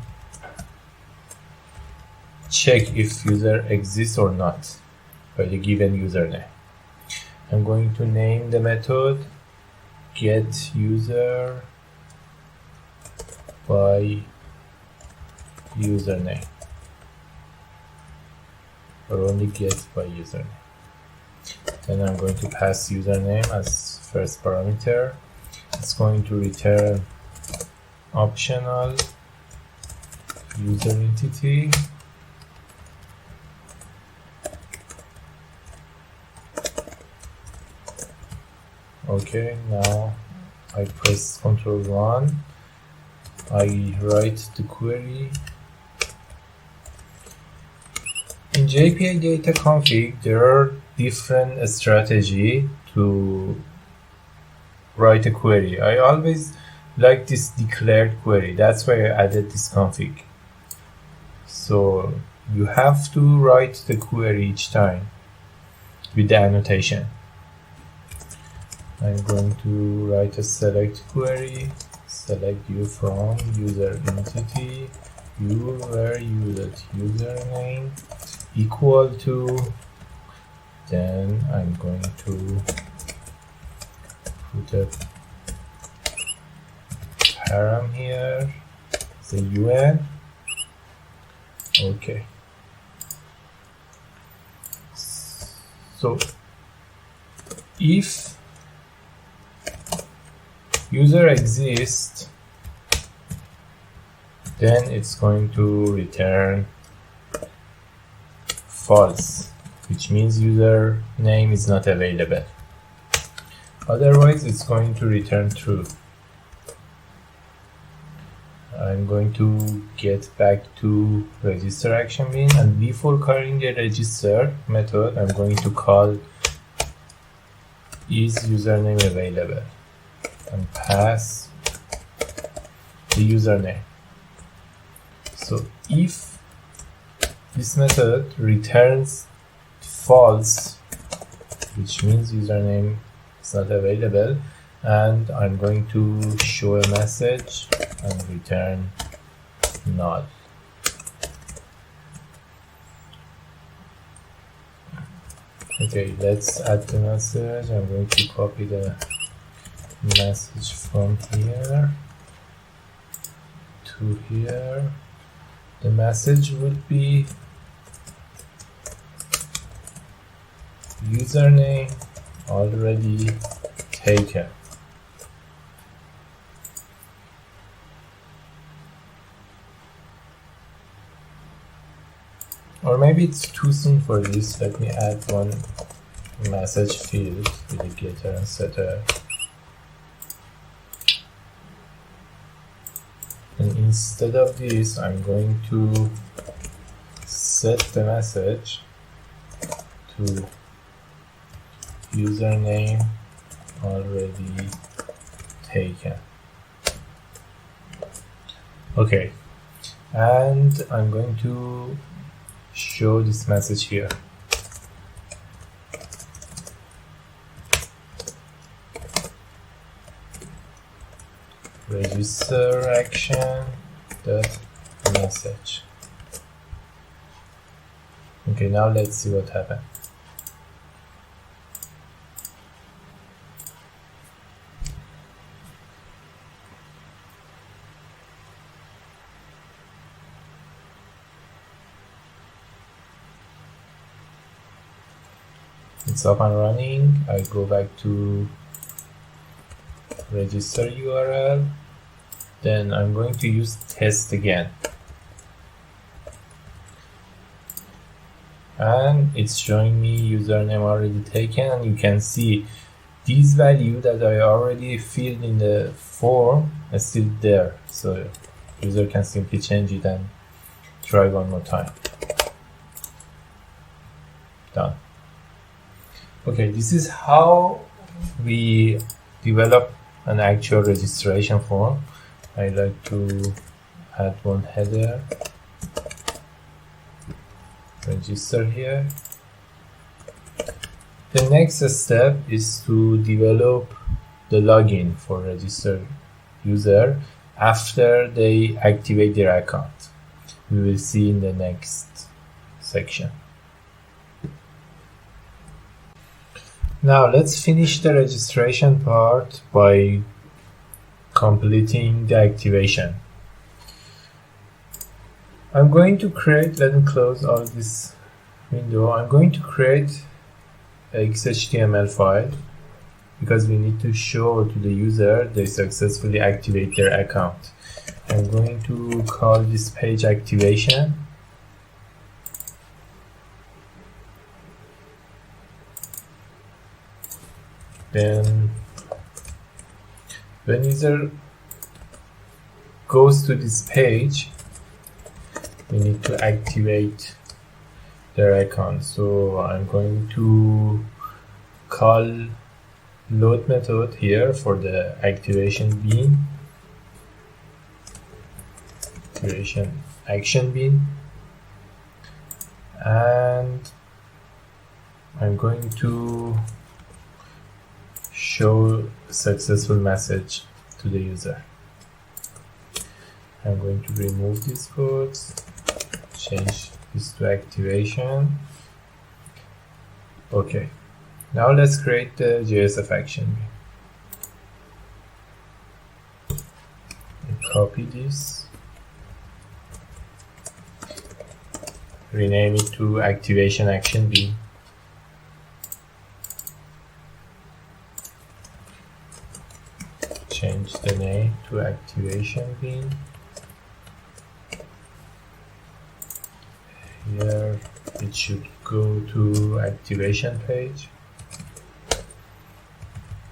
check if user exists or not by the given username. I'm going to name the method get user by username, or only get by username. Then I'm going to pass username as first parameter. It's going to return optional user entity. Okay, now I press Ctrl 1. I write the query. In JPA data config, there are different strategy to write a query. I always like this declared query. That's why I added this config. So you have to write the query each time with the annotation. I'm going to write a select query, select you from user entity, you where username equal to, then I'm going to put a param here, the UN. Okay. So if user exists, then it's going to return false, which means user name is not available. Otherwise, it's going to return true. I'm going to get back to register action bean, and before calling the register method, I'm going to call is username available and pass the username. So if this method returns false, which means username is not available, and I'm going to show a message and return null. Okay, let's add the message. I'm going to copy the message from here to here. The message would be username already taken. Or maybe it's too soon for this. Let me add one message field with a getter and setter. And instead of this, I'm going to set the message to username already taken. Okay, and I'm going to show this message here. Register action dot message. Okay, now let's see what happened. It's up and running. I go back to register URL, then I'm going to use test again, and it's showing me username already taken, and you can see these values that I already filled in the form are still there, so user can simply change it and try one more time. Done. Okay, this is how we develop an actual registration form. I like to add one header, register here. The next step is to develop the login for registered user after they activate their account. We will see in the next section. Now let's finish the registration part by completing the activation. I'm going to create, let me close all this window. I'm going to create a XHTML file because we need to show to the user they successfully activate their account. I'm going to call this page activation. Then when user goes to this page, we need to activate their account. So I'm going to call load method here for the activation bean, activation action bean, and I'm going to show successful message to the user. I'm going to remove these codes, change this to activation. Okay, now let's create the JSF action. Copy this, rename it to activation action B. Change the name to activation B. Here it should go to activation page,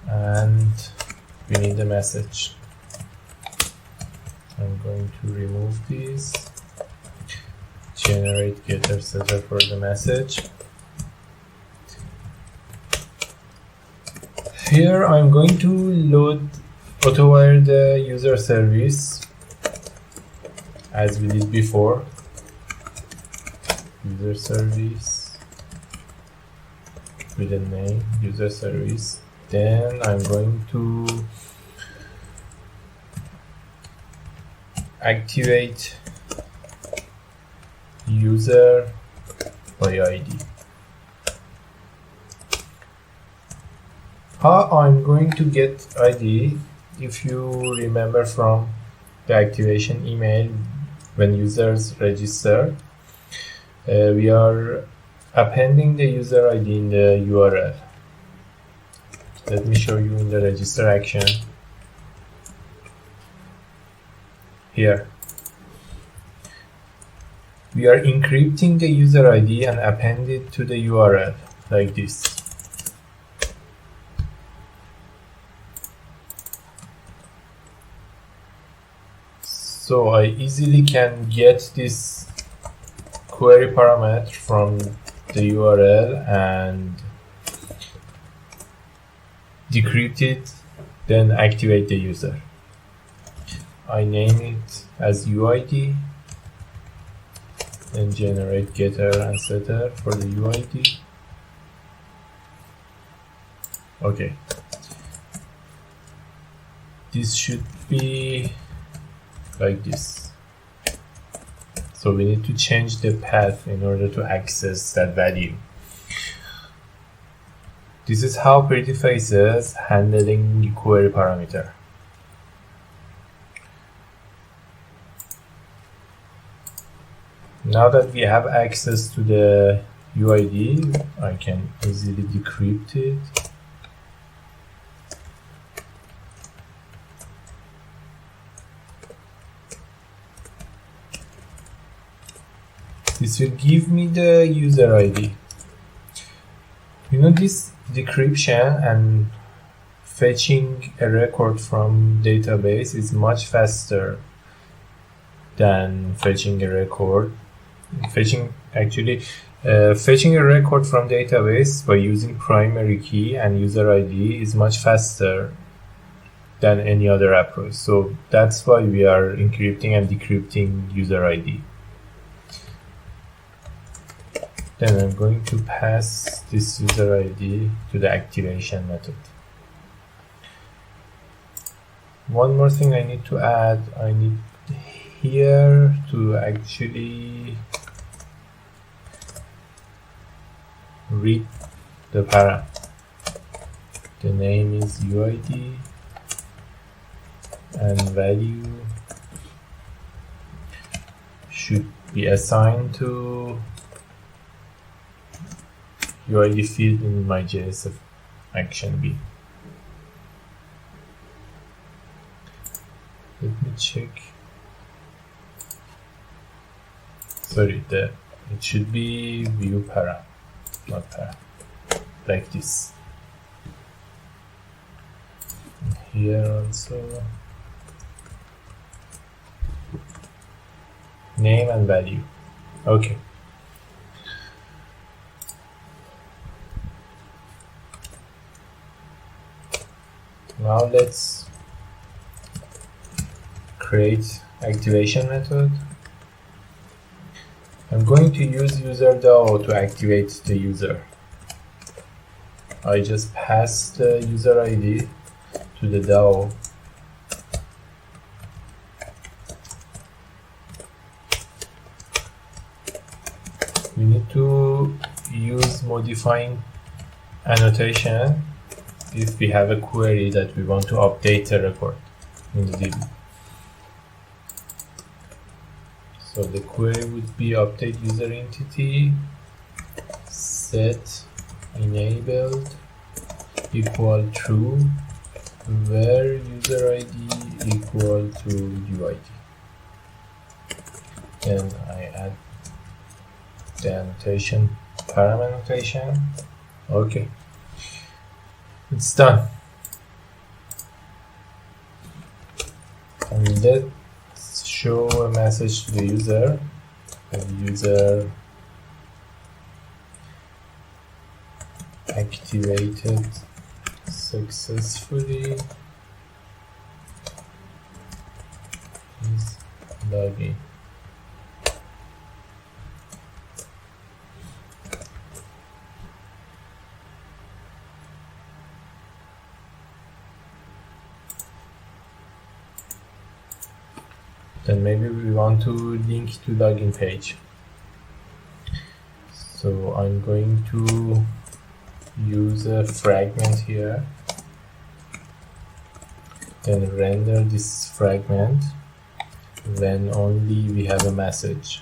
and we need a message. I'm going to remove this, generate getter setter for the message. Here I'm going to load AutoWire the user service as we did before. User service with a name, user service. Then I'm going to activate user by ID. How I'm going to get ID? If you remember from the activation email, when users register, we are appending the user ID in the URL. Let me show you in the register action. Here, we are encrypting the user ID and append it to the URL like this. So I easily can get this query parameter from the URL and decrypt it, then activate the user. I name it as UID, then generate getter and setter for the UID. Okay, this should be like this. So we need to change the path in order to access that value. This is how Prettyfaces handling the query parameter. Now that we have access to the UID, I can easily decrypt it. This will give me the user ID. You know, this decryption and fetching a record from database is much faster than fetching a record. Fetching a record from database by using primary key and user ID is much faster than any other approach. So that's why we are encrypting and decrypting user ID. Then I'm going to pass this user ID to the activation method. One more thing I need to add, I need here to actually read the param. The name is UID and value should be assigned to UID field in my JSF action B. Let me check. Sorry, it should be view para, not para, like this. And here also name and value. Okay. Now let's create activation method. I'm going to use user DAO to activate the user. I just pass the user ID to the DAO. We need to use modifying annotation if we have a query that we want to update a record in the DB. So the query would be update user entity set enabled equal true where user ID equal to UID. Then I add the annotation, param annotation. Okay, it's done. And let's show a message to the user. The user activated successfully. Please log in. Then maybe we want to link to login page. So I'm going to use a fragment here. Then render this fragment when only we have a message.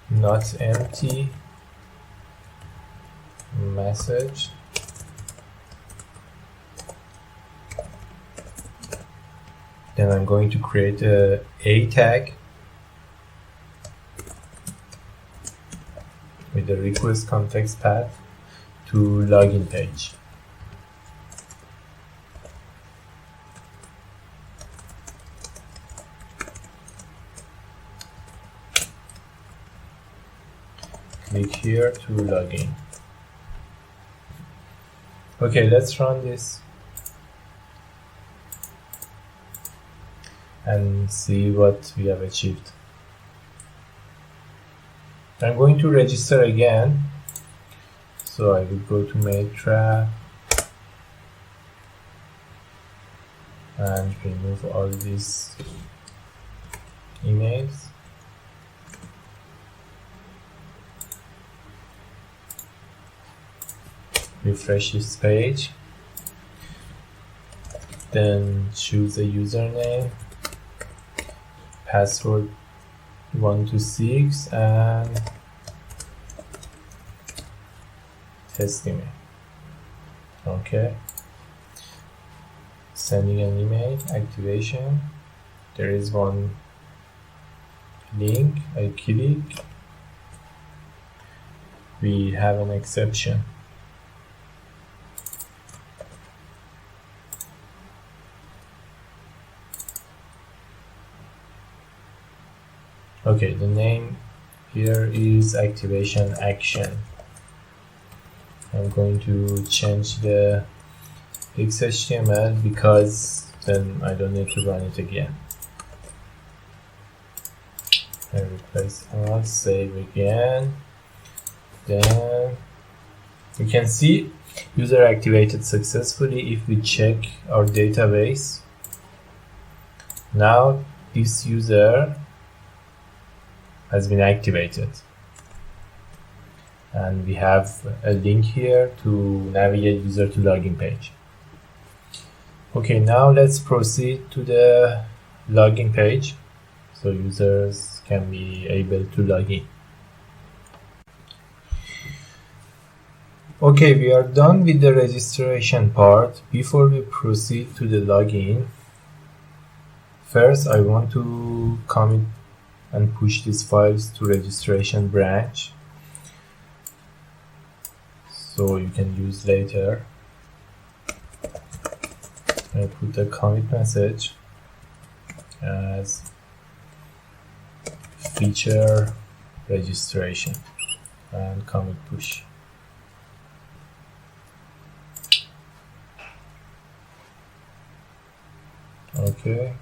Not empty message. Then I'm going to create a tag with the request context path to login page. Click here to login. Okay, let's run this and see what we have achieved. I'm going to register again. So I will go to Matra and remove all these emails. Refresh this page. Then choose a username, password 126 and test email. Okay. Sending an email, activation. There is one link. I click. We have an exception. Okay, the name here is activation action. I'm going to change the XHTML because then I don't need to run it again. I replace all, save again. Then you can see user activated successfully if we check our database. Now this user has been activated and we have a link here to navigate user to login page. Okay, now let's proceed to the login page so users can be able to log in. Okay, we are done with the registration part. Before we proceed to the login, first I want to commit and push these files to registration branch so you can use later. I put the commit message as feature registration and commit push. Okay,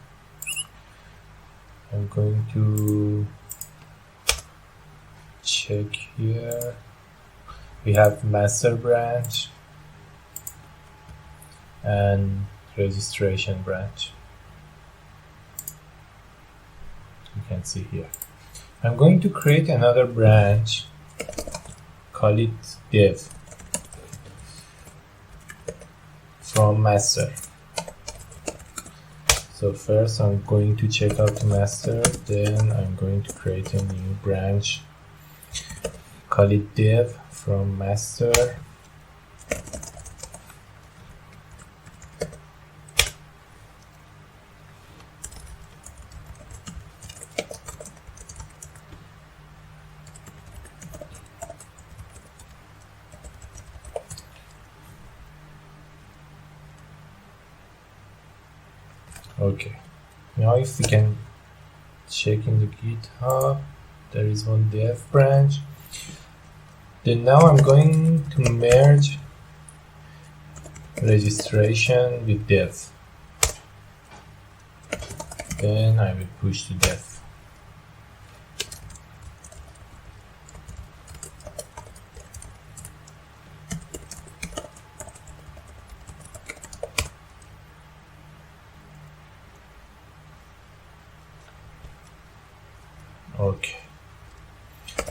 I'm going to check here. We have master branch and registration branch. You can see here. I'm going to create another branch, call it dev from master. So first I'm going to check out the master, then I'm going to create a new branch, call it dev from master. Okay, now if we can check in the GitHub, there is one dev branch. Then now I'm going to merge registration with dev. Then I will push to dev. Okay.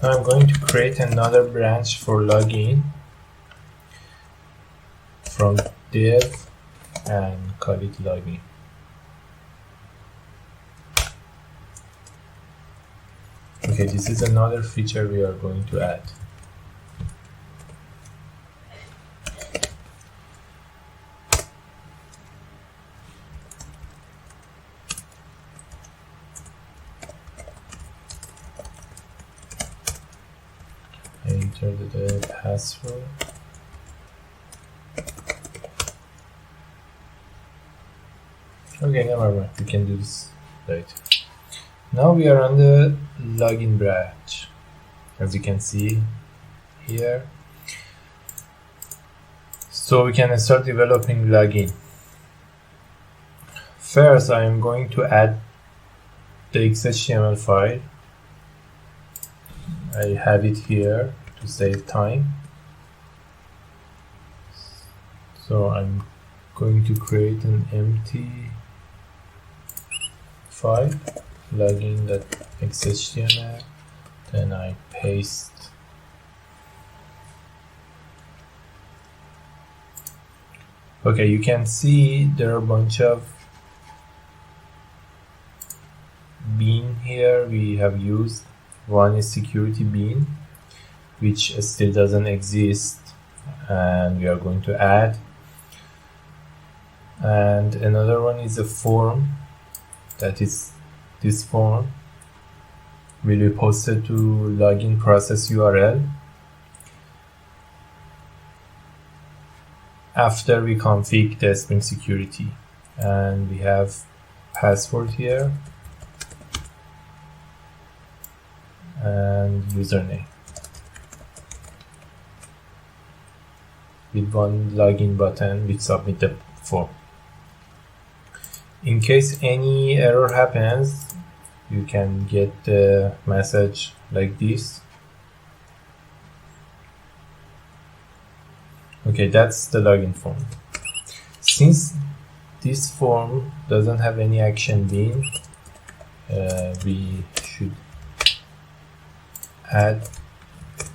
Now I'm going to create another branch for login from dev and call it login. Okay, this is another feature we are going to add. Enter the password. Okay, never mind. We can do this later. Now we are on the login branch, as you can see here. So we can start developing login. First, I am going to add the XHTML file. I have it here to save time. So I'm going to create an empty file, login.xhtml, then I paste. Okay, you can see there are a bunch of bean here we have used. One is security bean, which still doesn't exist, and we are going to add. And another one is a form, that is this form will be posted to login process URL after we config the Spring Security. And we have password here and username with one login button with submit the form. In case any error happens, you can get the message like this. Okay, that's the login form. Since this form doesn't have any action bean, we should add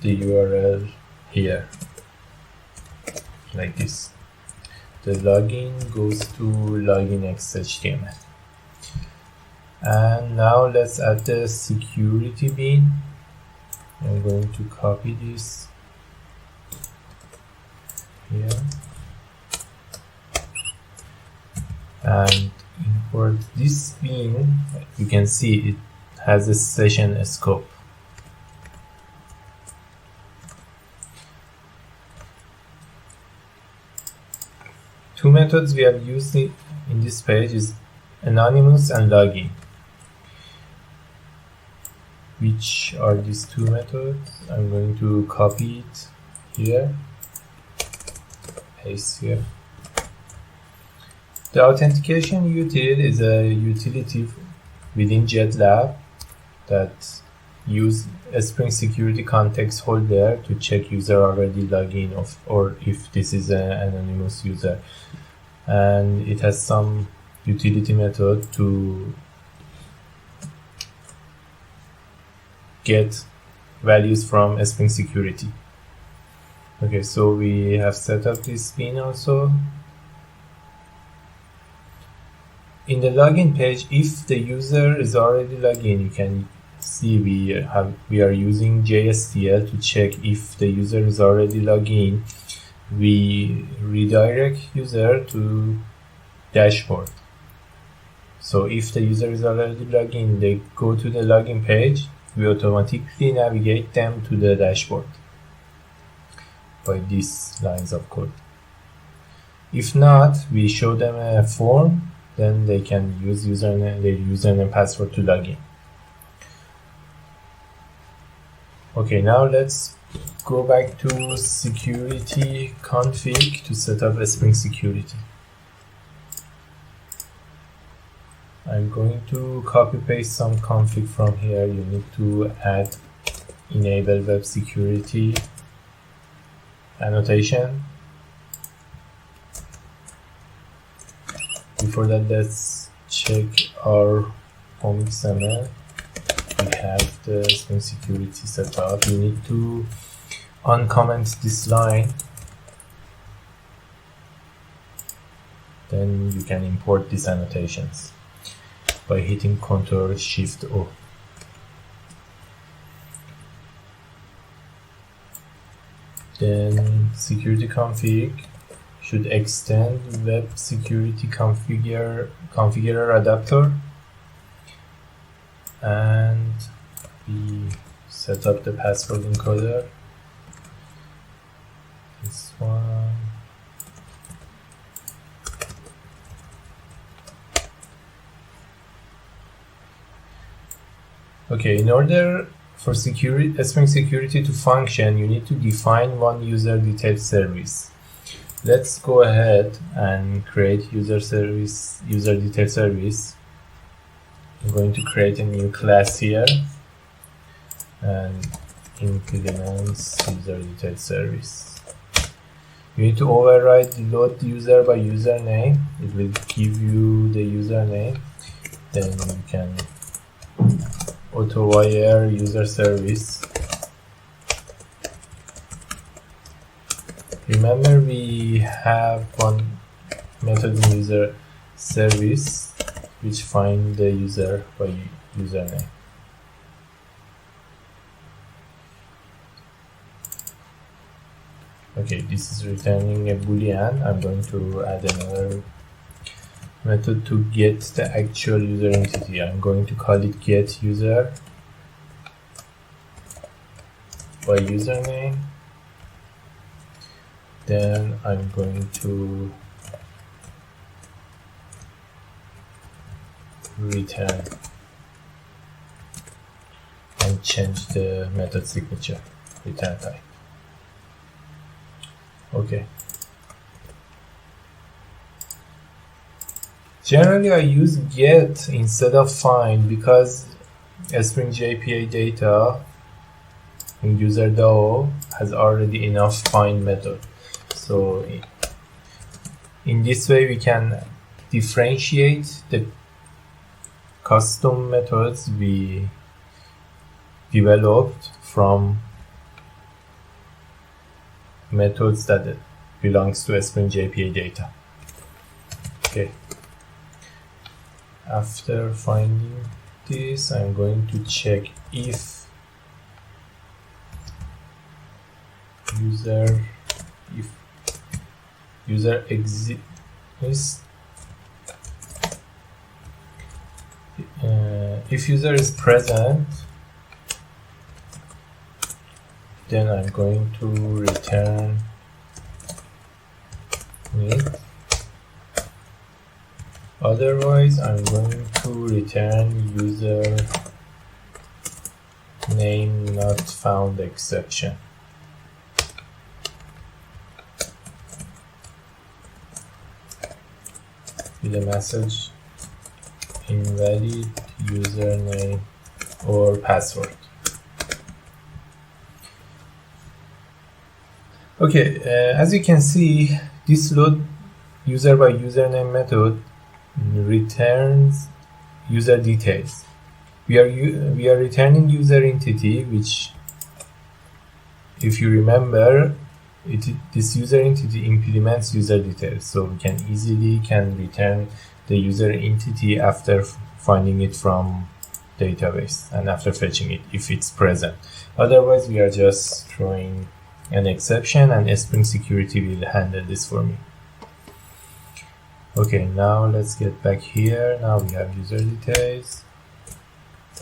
the URL here like this. The login goes to login XHTML. And now let's add the security bean. I'm going to copy this here and import this bean. You can see it has a session scope. Two methods we have used in this page is anonymous and login. Which are these two methods? I'm going to copy it here, paste here. The authentication util is a utility within GitLab that use a Spring Security context holder to check user already login or if this is an anonymous user. And it has some utility method to get values from Spring Security. Okay, so we have set up this bean also. In the login page, if the user is already logged in, you can see we are using JSTL to check if the user is already logged in. We redirect user to dashboard. So if the user is already logged in, they go to the login page, we automatically navigate them to the dashboard by these lines of code. If not, we show them a form, then they can use their username and password to log in. Okay, now let's go back to security config to set up a Spring Security. I'm going to copy paste some config from here. You need to add enable web security annotation. Before that, let's check our home XML. We have the Spring Security set up. You need to uncomment this line. Then you can import these annotations by hitting Ctrl-Shift-O. Then security config should extend web security configurer adapter, and we set up the password encoder. This one. Okay, in order for Spring Security to function, you need to define one user detail service. Let's go ahead and create user detail service. I'm going to create a new class here and implements user detail service. You need to override the load user by username. It will give you the username. Then you can auto-wire user service. Remember, we have one method in user service which find the user by username. Okay, this is returning a boolean. I'm going to add another method to get the actual user entity. I'm going to call it get user by username. Then I'm going to return and change the method signature, return type. Okay. Generally, I use get instead of find because Spring JPA data in user DAO has already enough find method. So in this way, we can differentiate the custom methods we developed from methods that belongs to Spring JPA data. Okay. After finding this, I'm going to check if user exists. If user is present, then I'm going to return it. Otherwise, I'm going to return user name not found exception. With a message invalid username or password. Okay, as you can see, this load user by username method returns user details. We are returning user entity, which, if you remember, this user entity implements user details, so we can easily return the user entity after finding it from database and after fetching it if it's present. Otherwise, we are just throwing an exception, and Spring Security will handle this for me. Okay, now let's get back here. Now we have user details.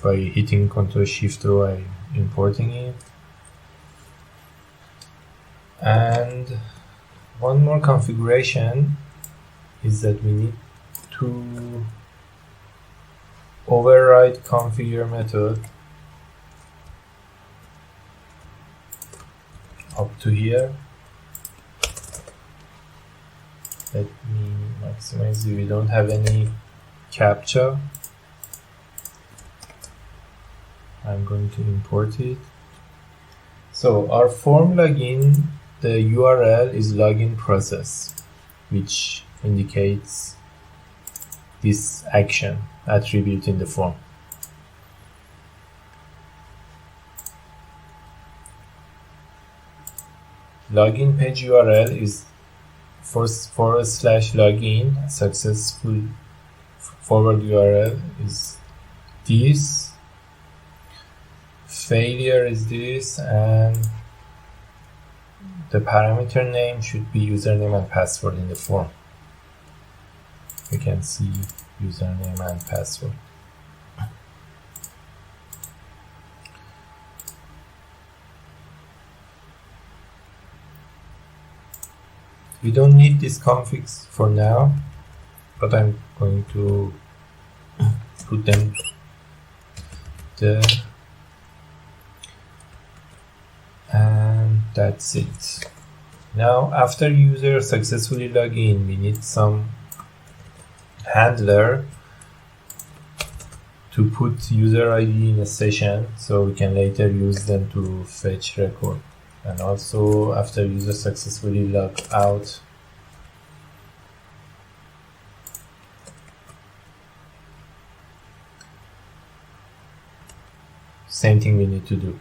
By hitting Ctrl+Shift+O, I'm importing it. And one more configuration is that we need to override configure method up to here. Let me maximize it. We don't have any captcha. I'm going to import it. So our form login, the URL is login process, which indicates this action attribute in the form. Login page URL is /login. Successful forward URL is this. Failure is this, and the parameter name should be username and password in the form. You can see username and password. We don't need these configs for now, but I'm going to put them there. And that's it. Now, after user successfully log in, we need some handler to put user ID in a session so we can later use them to fetch record. And also, after user successfully log out, same thing we need to do.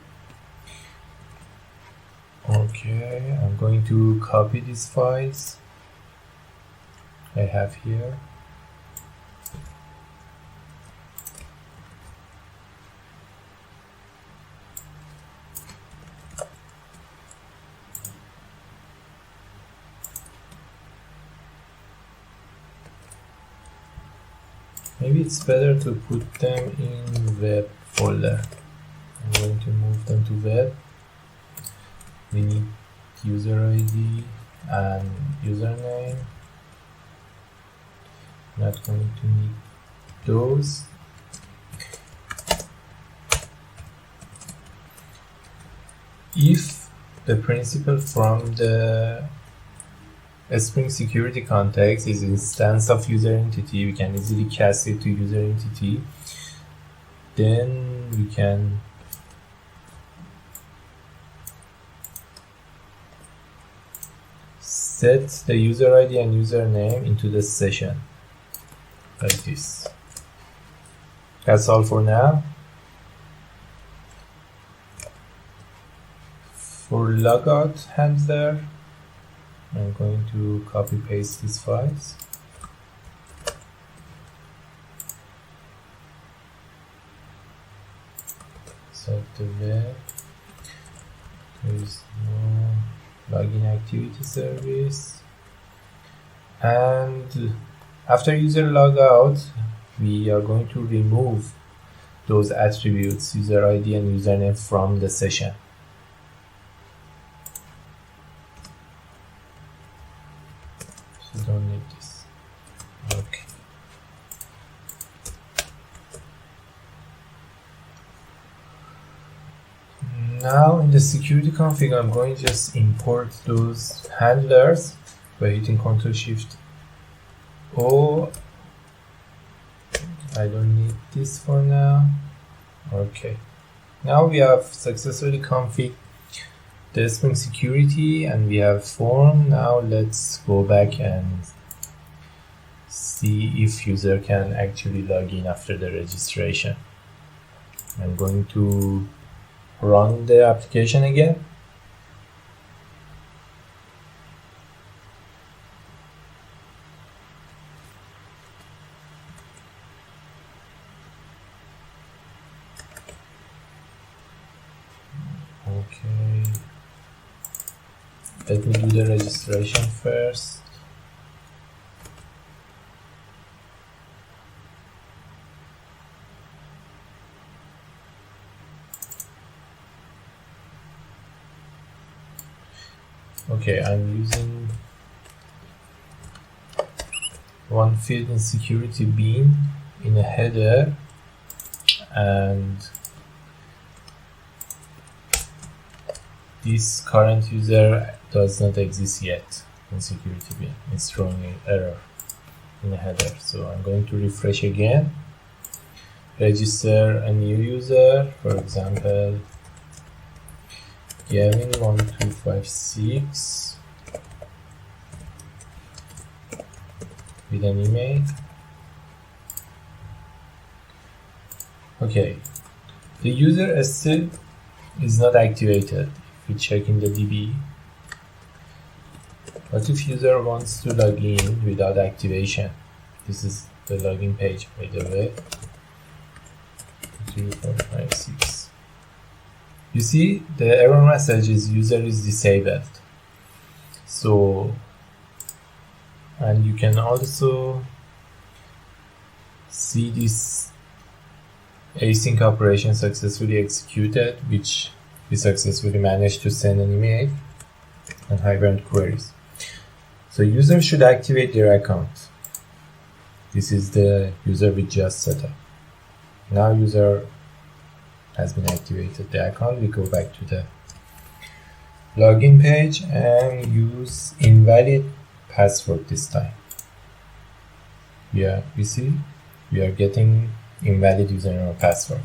Okay, I'm going to copy these files I have here. Maybe it's better to put them in web folder. I'm going to move them to web. We need user ID and username. Not going to need those. If the principal from the Spring Security context is instance of user entity, we can easily cast it to user entity. Then we can set the user ID and username into the session like this. That's all for now. For logout handler, I'm going to copy paste these files. Set the web. There is no login activity service. And after user logout, we are going to remove those attributes, user ID and username, from the session. So don't need this. Okay. Now in the security config, I'm going to just import those handlers by hitting Ctrl+Shift+O. I don't need this for now. Okay. Now we have successfully configured the Spring Security and we have form. Now let's go back and see if user can actually log in after the registration. I'm going to run the application again. Okay, let me do the registration first. Okay, I'm using one field in security bean in a header, and this current user does not exist yet in security bean. It's throwing an error in a header. So I'm going to refresh again, register a new user, for example Gavin1256 with an email. Okay, the user still is not activated. If we check in the DB, what if user wants to log in without activation? This is the login page, by the way. 2456. You see the error message is user is disabled. So, and you can also see this async operation successfully executed, which we successfully managed to send an email and Hibernate queries. So user should activate their account. This is the user we just set up. Now user has been activated the account. We go back to the login page and use invalid password this time. Yeah, we see we are getting invalid username or password.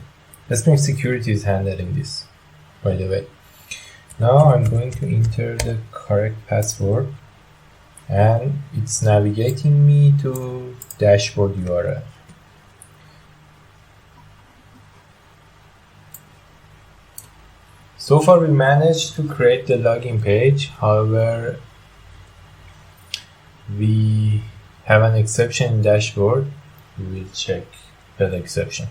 Spring Security is handling this, by the way. Now I'm going to enter the correct password and it's navigating me to dashboard URL. So far we managed to create the login page. However, we have an exception in dashboard. We will check that exception.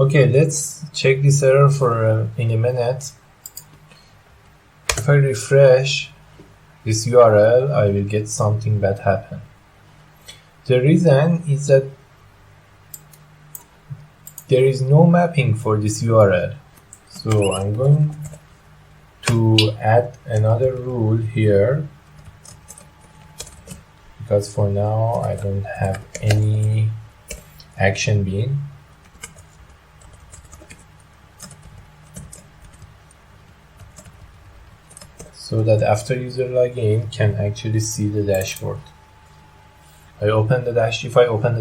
Okay, let's check this error for in a minute. If I refresh this URL, I will get something bad happen. The reason is that there is no mapping for this URL. So I'm going to add another rule here, because for now I don't have any action bean. So that after user login can actually see the dashboard. If I open the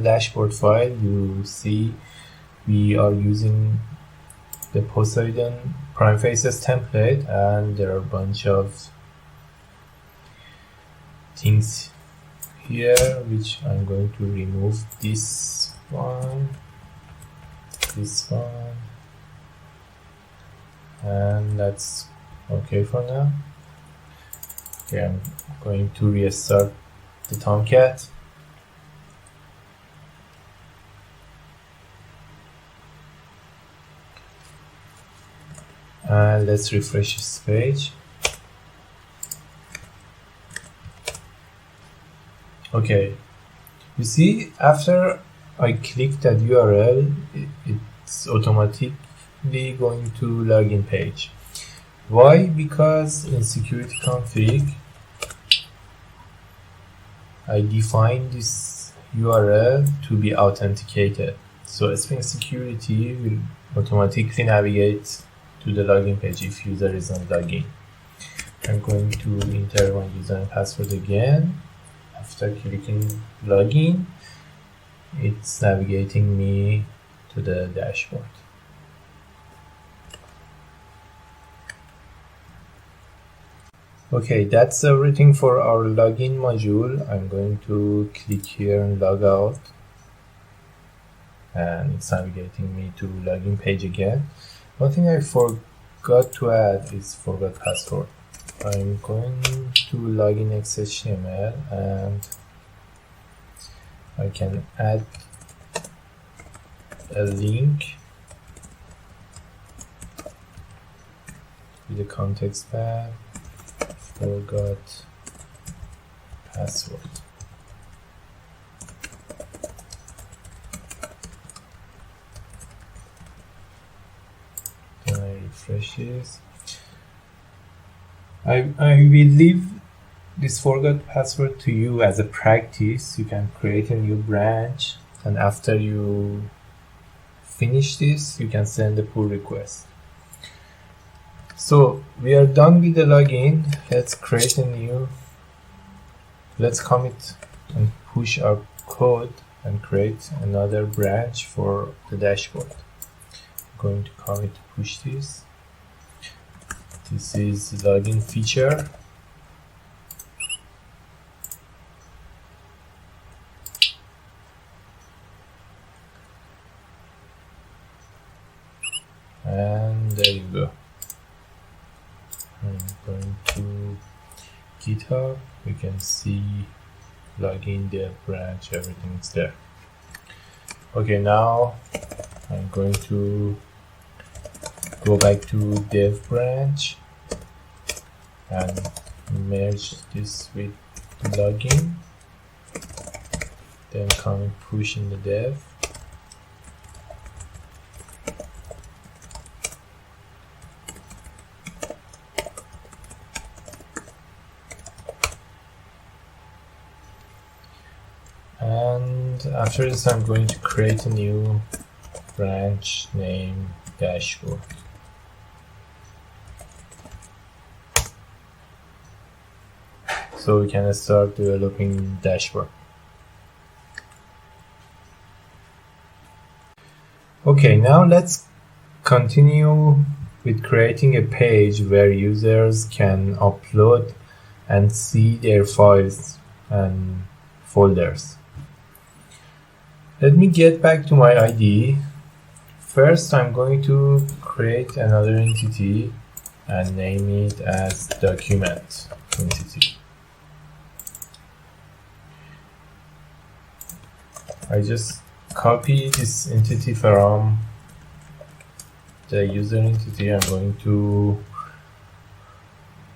dashboard file, you see we are using the Poseidon Prime Faces template, and there are a bunch of things here which I'm going to remove. This one, and that's okay for now. Okay, I'm going to restart the Tomcat. Let's refresh this page. Okay, you see after I click that URL, it's automatically going to login page. Why? Because in security config I define this URL to be authenticated. So Spring Security will automatically navigate to the login page if user is not logging. I'm going to enter my user and password again. After clicking login, it's navigating me to the dashboard. Okay, that's everything for our login module. I'm going to click here and log out, and it's navigating me to login page again. One thing I forgot to add is forgot password. I'm going to login XHTML, and I can add a link with the context bar. Forgot password. Then I refresh this. I will leave this forgot password to you as a practice. You can create a new branch, and after you finish this, you can send a pull request. So we are done with the login. Let's create a new, let's commit and push our code and create another branch for the dashboard. I'm going to commit push this. This is the login feature. And there you go. I'm going to GitHub. You can see login, dev branch, everything's there. Okay, now I'm going to go back to dev branch and merge this with login. Then come and push in the dev. And after this, I'm going to create a new branch named dashboard. So we can start developing dashboard. Okay, now let's continue with creating a page where users can upload and see their files and folders. Let me get back to my IDE. First, I'm going to create another entity and name it as document entity. I just copy this entity from the user entity. I'm going to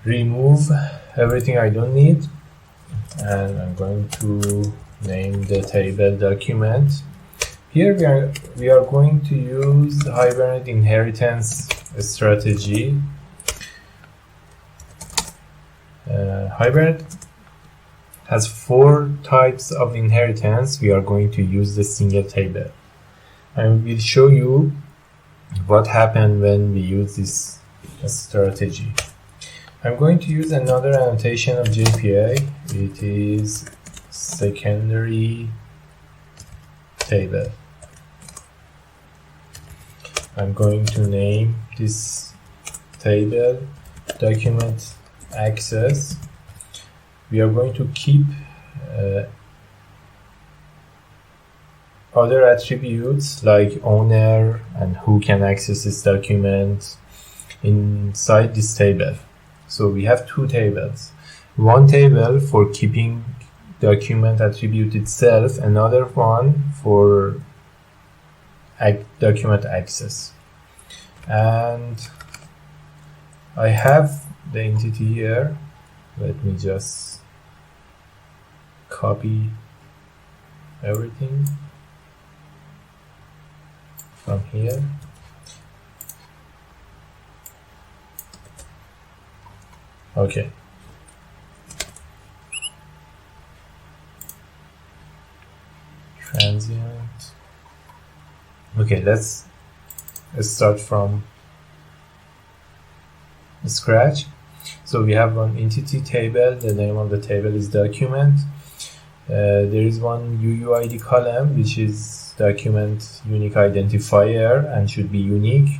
remove everything I don't need, and I'm going to name the table document. Here we are going to use the Hibernate inheritance strategy. Hibernate has 4 types of inheritance. We are going to use the single table. I will show you what happened when we use this strategy. I'm going to use another annotation of JPA. It is secondary table. I'm going to name this table document access. We are going to keep other attributes like owner and who can access this document inside this table. So we have 2 tables. One table for keeping document attribute itself, another one for document access. And I have the entity here. Let me just copy everything from here. Okay. Transient. Okay, let's start from scratch. So we have one entity table. The name of the table is document. There is one UUID column, which is document unique identifier and should be unique.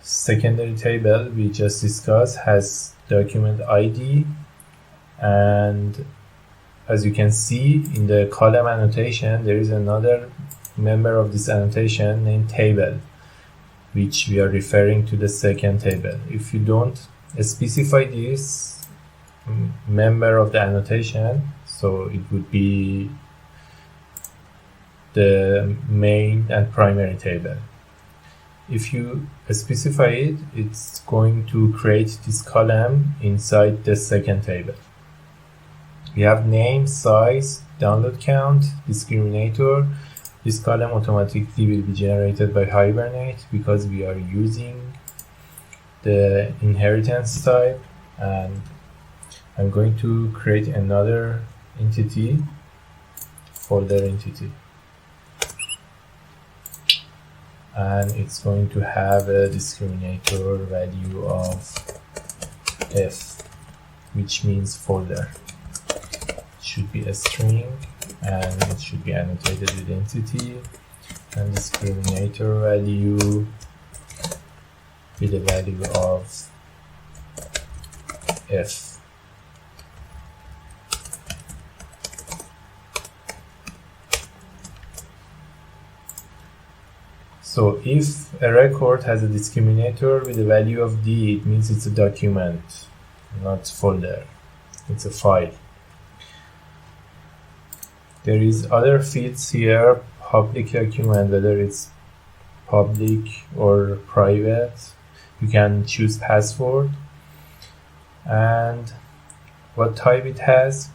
Secondary table we just discussed has document ID, and as you can see in the column annotation, there is another member of this annotation named table, which we are referring to the second table. If you don't specify this member of the annotation, so it would be the main and primary table. If you specify it, it's going to create this column inside the second table. We have name, size, download count, discriminator. This column automatically will be generated by Hibernate because we are using the inheritance type, and I'm going to create another entity, folder entity, and it's going to have a discriminator value of F, which means folder. Should be a string, and it should be annotated with entity, and discriminator value with the value of F. So if a record has a discriminator with a value of D, it means it's a document, not folder. It's a file. There is other fields here, public document, whether it's public or private. You can choose password and what type it has.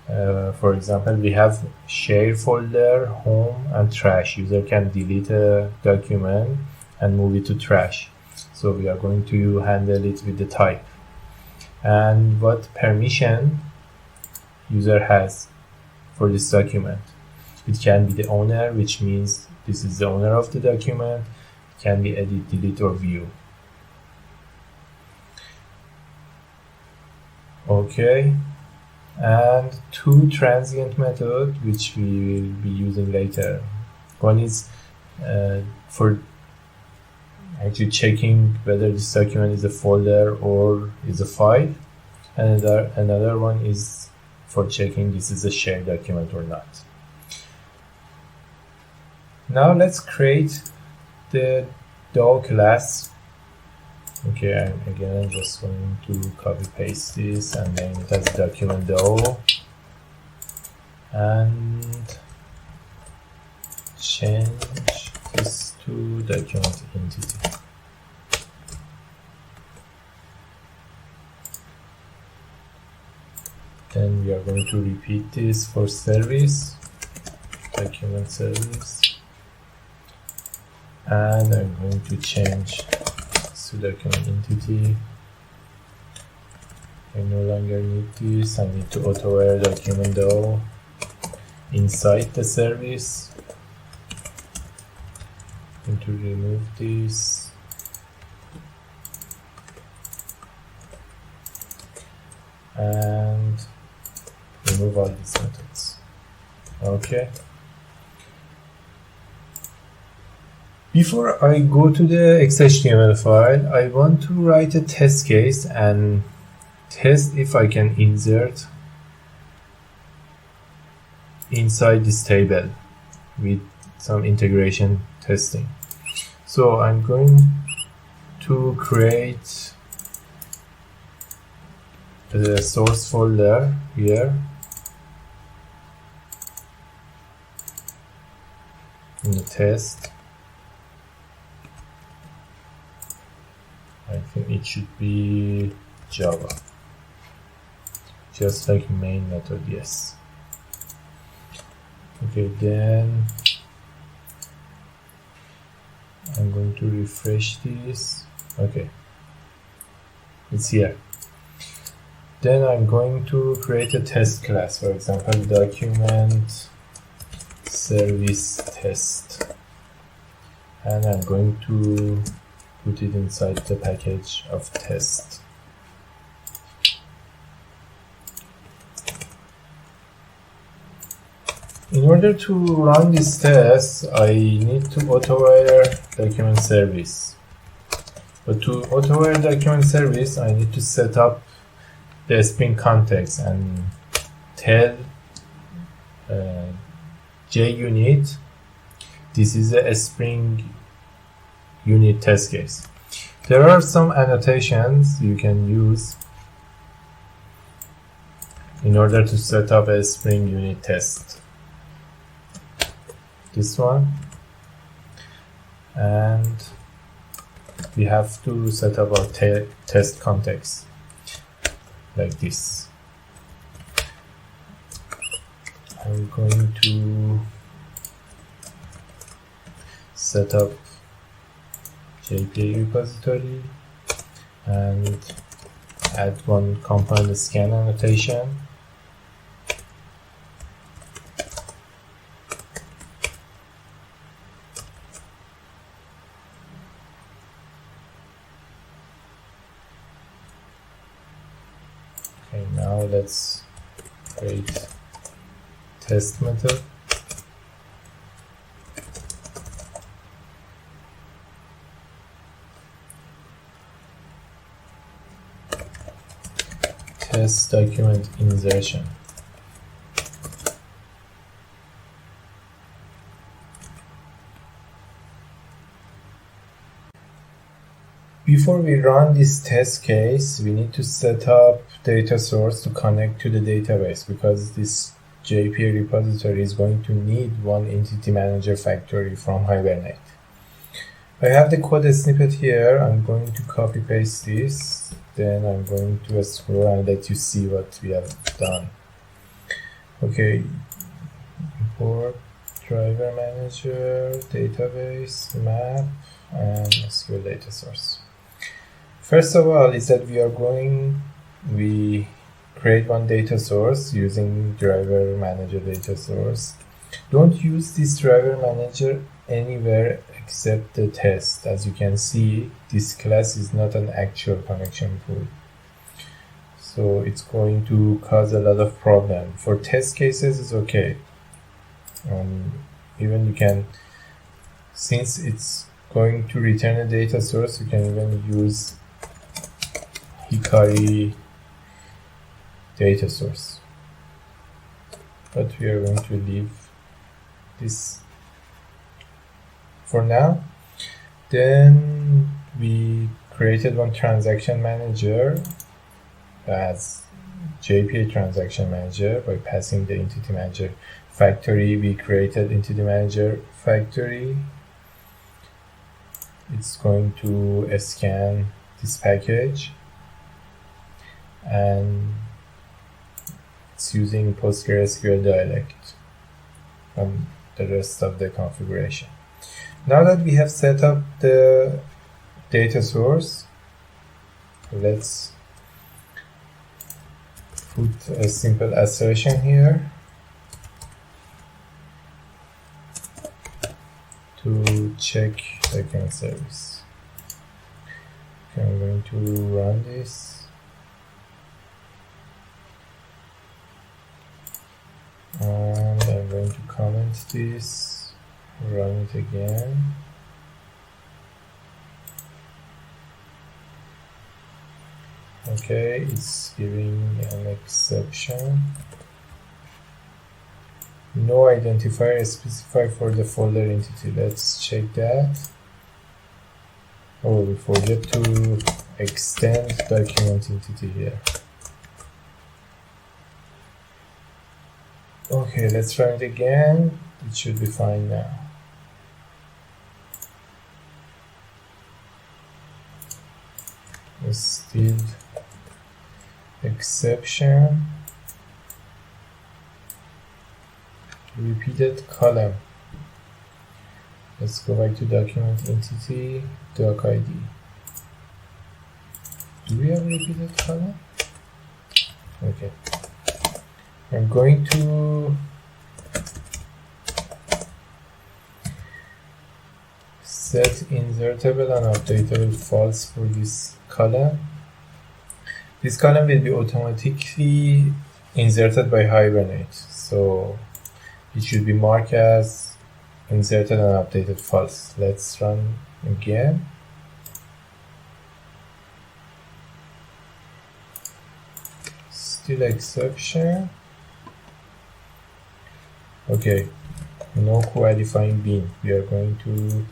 For example, we have share folder, home, and trash. User can delete a document and move it to trash. So we are going to handle it with the type. And what permission user has for this document. It can be the owner, which means this is the owner of the document. It can be edit, delete, or view. Okay. And two transient methods which we will be using later. One is for actually checking whether this document is a folder or is a file, and another one is for checking this is a shared document or not. Now let's create the DAO class. Okay, I'm just going to copy paste this and name it as document DAO and change this to document entity. Then we are going to repeat this for service, document service, and I'm going to change to document entity. I no longer need this. I need to auto-wire document DAO inside the service. I'm going to remove this. And remove all these methods. Okay. Before I go to the XHTML file, I want to write a test case and test if I can insert inside this table with some integration testing. So I'm going to create the source folder here in the test. I think it should be Java, just like main method. Yes. Okay, then I'm going to refresh this. Okay, it's here. Then I'm going to create a test class, for example, document service test, and I'm going to put it inside the package of test. In order to run this test, I need to auto-wire document service. But to auto document service, I need to set up the Spring context and tell JUnit this is a Spring unit test case. There are some annotations you can use in order to set up a Spring unit test. This one, and we have to set up our test context like this. I'm going to set up JPA repository and add one component scan annotation. Okay, now let's create test method. Test document insertion. Before we run this test case, we need to set up data source to connect to the database, because this JPA repository is going to need one entity manager factory from Hibernate. I have the code snippet here. I'm going to copy paste this. Then I'm going to scroll and let you see what we have done. Okay, import driver manager, database, map, and SQL data source. First of all, is that we create one data source using driver manager data source. Don't use this driver manager anywhere except the test. As you can see, this class is not an actual connection pool, so it's going to cause a lot of problem. For test cases, it's okay. Even you can, since it's going to return a data source, you can even use Hikari data source. But we are going to leave this for now. Then we created one transaction manager as JPA transaction manager by passing the entity manager factory. We created entity manager factory. It's going to scan this package, and it's using PostgreSQL dialect from the rest of the configuration. Now that we have set up the data source, let's put a simple assertion here to check document service. Okay, I'm going to run this. And I'm going to comment this, run it again. Okay, it's giving an exception. No identifier specified for the folder entity. Let's check that. Oh, we forget to extend document entity here. Okay, let's run it again. It should be fine now. Still exception. Repeated column. Let's go back to document entity, doc ID. Do we have repeated column? Okay. I'm going to set insertable and updatable false for this column. This column will be automatically inserted by Hibernate, so it should be marked as inserted and updated false. Let's run again. still exception. Okay, no qualifying bean. We are going to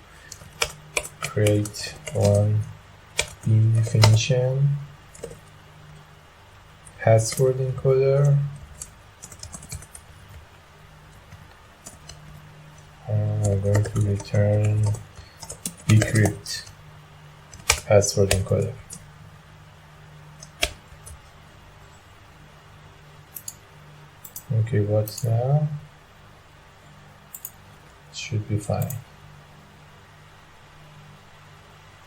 create one bean definition, password encoder, and I'm going to return decrypt password encoder. Okay, what's now? It should be fine.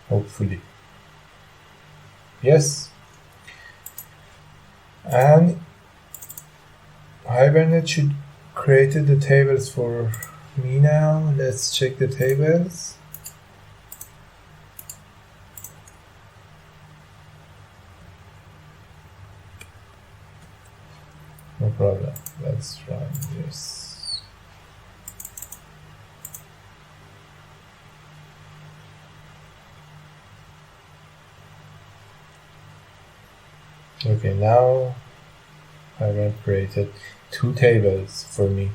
Hopefully. Yes. And Hibernate should create the tables for me now. Let's check the tables. No problem. Let's run this. Okay, now I've created 2 tables for me.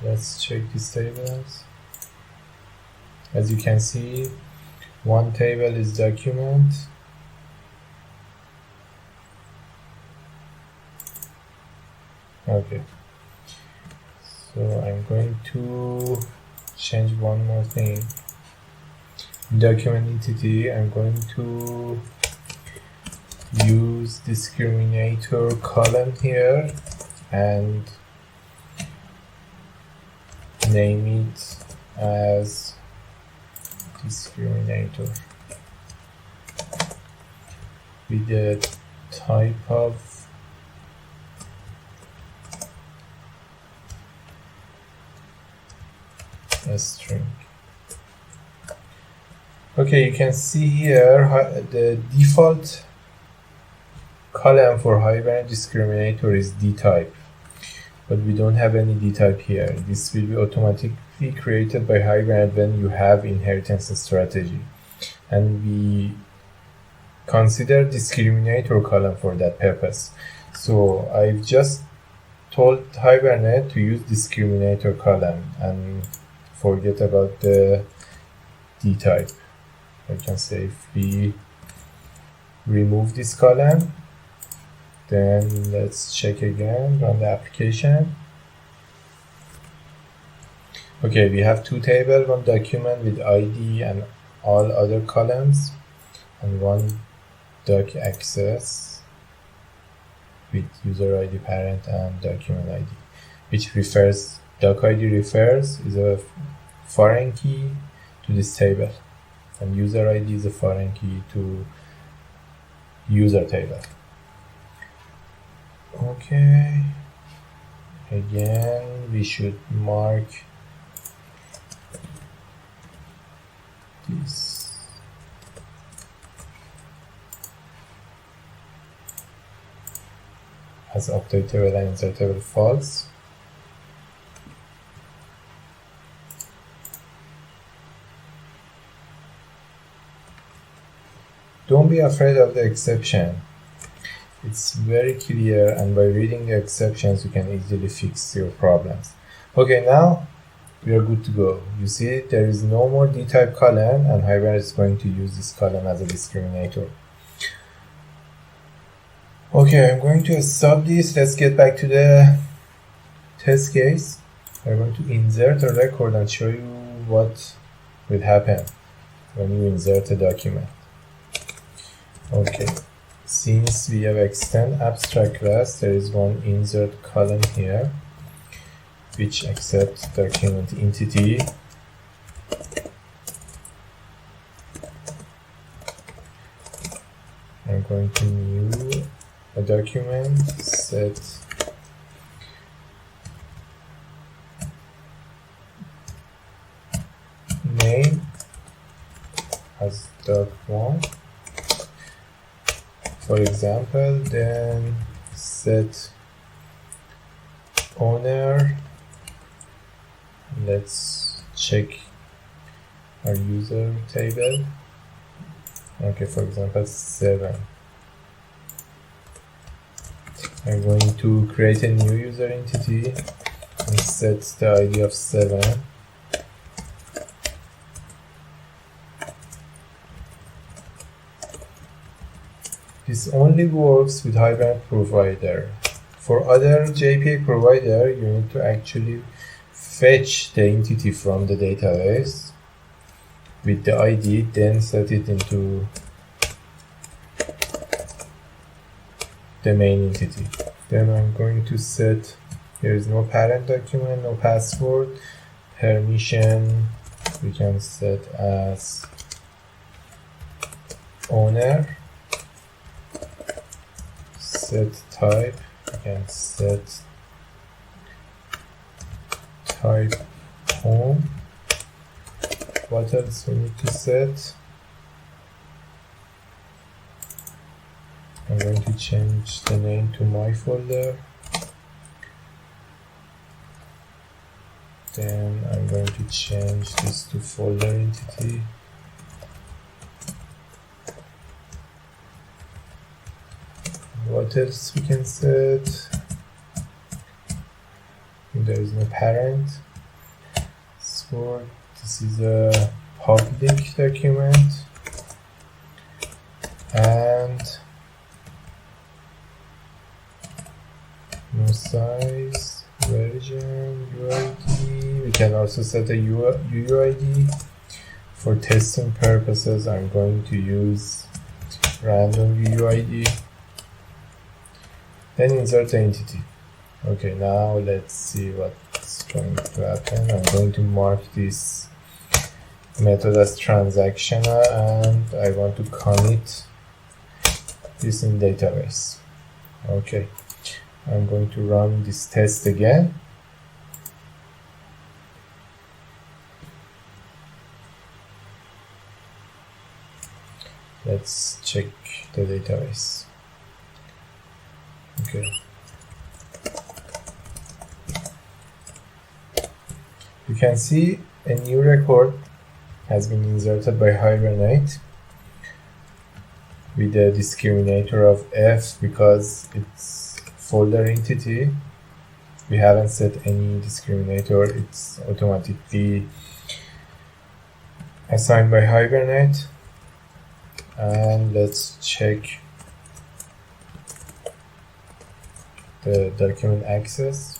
Let's check these tables. As you can see, one table is document. Okay, so I'm going to change one more thing. Document entity, I'm going to use discriminator column here and name it as discriminator with the type of a string. Okay, you can see here the default column for Hibernate discriminator is dtype, but we don't have any dtype here. This will be automatically created by Hibernate when you have inheritance strategy, and we consider discriminator column for that purpose. So I've just told Hibernate to use discriminator column and forget about the dtype. I can say if we remove this column, then let's check again, run the application. Okay, we have 2 tables, one document with ID and all other columns, and one doc access with user ID parent and document ID, which refers, doc ID refers is a foreign key to this table, and user ID is a foreign key to user table. Okay, again we should mark this as updatable and insertable false. Don't be afraid of the exception. It's very clear, and by reading the exceptions you can easily fix your problems. Okay, now we are good to go. You see there is no more dtype column, and Hibernate is going to use this column as a discriminator. Okay, I'm going to stop this. Let's get back to the test case. I'm going to insert a record and show you what will happen when you insert a document. Okay, since we have extend abstract class, there is one insert column here which accepts document entity. I'm going to new a document, set name as doc1, for example, then set owner. Let's check our user table. Okay, for example, 7. I'm going to create a new user entity and set the ID of 7. This only works with Hibernate provider. For other JPA provider, you need to actually fetch the entity from the database with the ID, then set it into the main entity. Then I'm going to set, there is no parent document, no password, permission we can set as owner, set type, we can set type home. What else we need to set? I'm going to change the name to my folder. Then I'm going to change this to folder entity. What else we can set? There is no parent. So this is a public document, and no size, version, UID. We can also set a UUID. For testing purposes, I'm going to use random UUID. Then insert the entity. Okay, now let's see what's going to happen. I'm going to mark this method as transactional, and I want to commit this in database. Okay, I'm going to run this test again. Let's check the database. Okay. You can see a new record has been inserted by Hibernate with a discriminator of F because it's folder entity. We haven't set any discriminator, it's automatically assigned by Hibernate. And let's check the document access.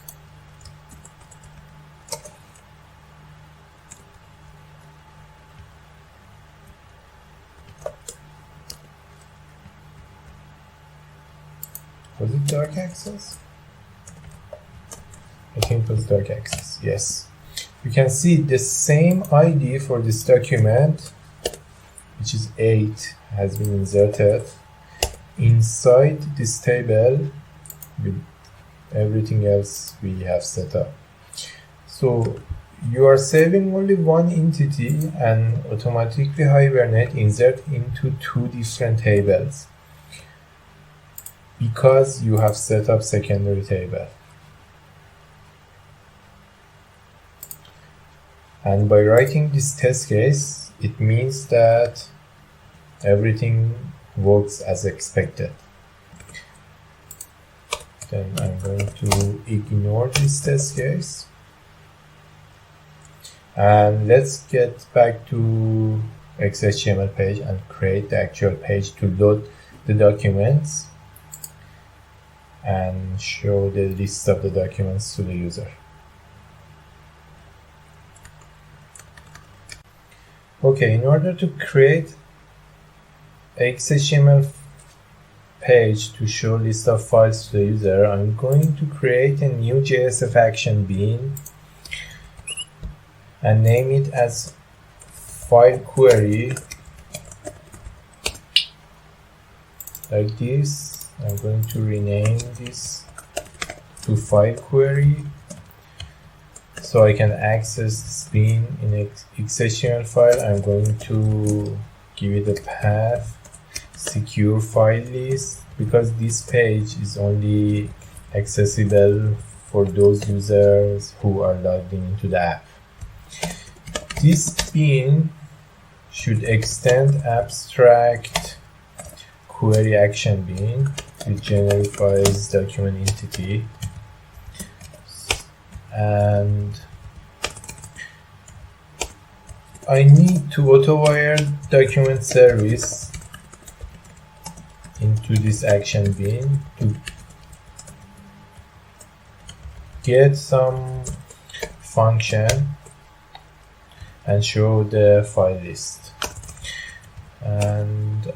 Was it dark access? I think it was dark access, yes. You can see the same ID for this document, which is 8, has been inserted inside this table with everything else we have set up. So you are saving only one entity and automatically Hibernate insert into 2 different tables because you have set up secondary table. And by writing this test case, it means that everything works as expected. Then I'm going to ignore this test case. And let's get back to XHTML page and create the actual page to load the documents and show the list of the documents to the user. Okay, in order to create a XHTML page to show list of files to the user, I'm going to create a new JSF action bean and name it as file query like this. I'm going to rename this to file query so I can access this bean in an XHTML file. I'm going to give it a path secure file list because this page is only accessible for those users who are logged into the app. This bean should extend abstract query action bean with generifies document entity, and I need to auto-wire document service into this action bin to get some function and show the file list. And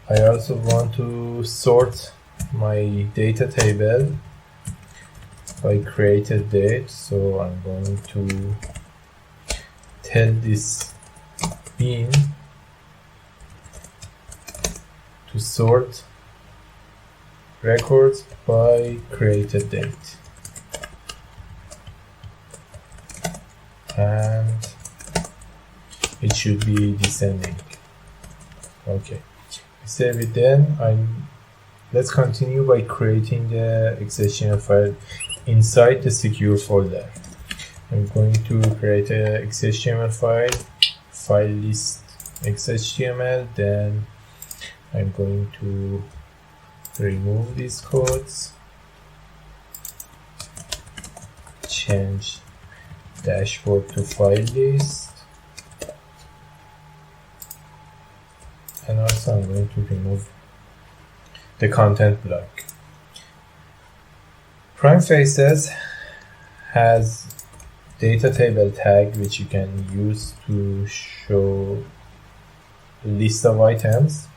I also want to sort my data table by created date, so I'm going to tell this bin to sort records by created date, and it should be descending. Okay, save it. Then let's continue by creating the XHTML file inside the secure folder. I'm going to create a XHTML file list XHTML. Then I'm going to remove these codes, change dashboard to file list, and also I'm going to remove the content block. Prime Faces has data table tag which you can use to show a list of items.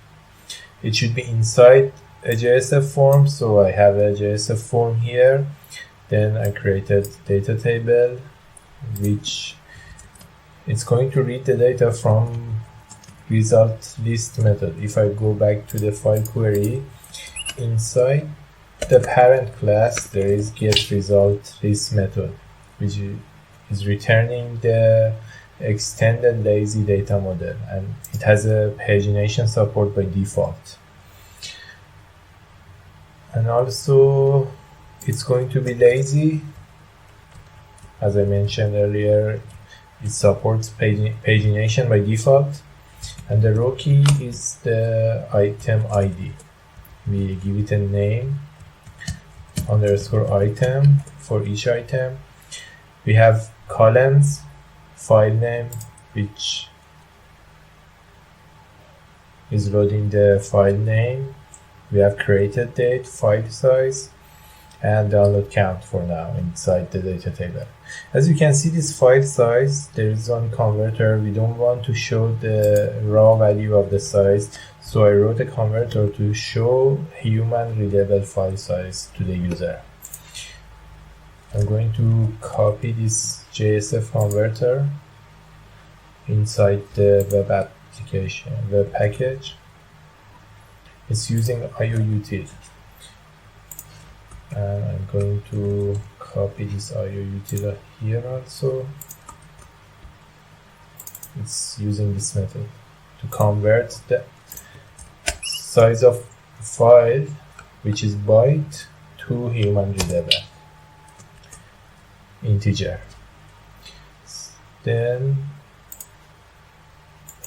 It should be inside a JSF form, so I have a JSF form here. Then I created data table which it's going to read the data from result list method. If I go back to the file query, inside the parent class there is get result list method which is returning the extended lazy data model, and it has a pagination support by default. And also it's going to be lazy. As I mentioned earlier, it supports pagination by default, and the row key is the item ID. We give it a name underscore item for each item. We have columns, file name, which is loading the file name. We have created date, file size, and download count for now inside the data table. As you can see, this file size, there is one converter. We don't want to show the raw value of the size, so I wrote a converter to show human readable file size to the user. I'm going to copy this JSF converter inside the web package. It's using IOUtil. And I'm going to copy this IOUtil here also. It's using this method to convert the size of file, which is byte, to human readable integer. Then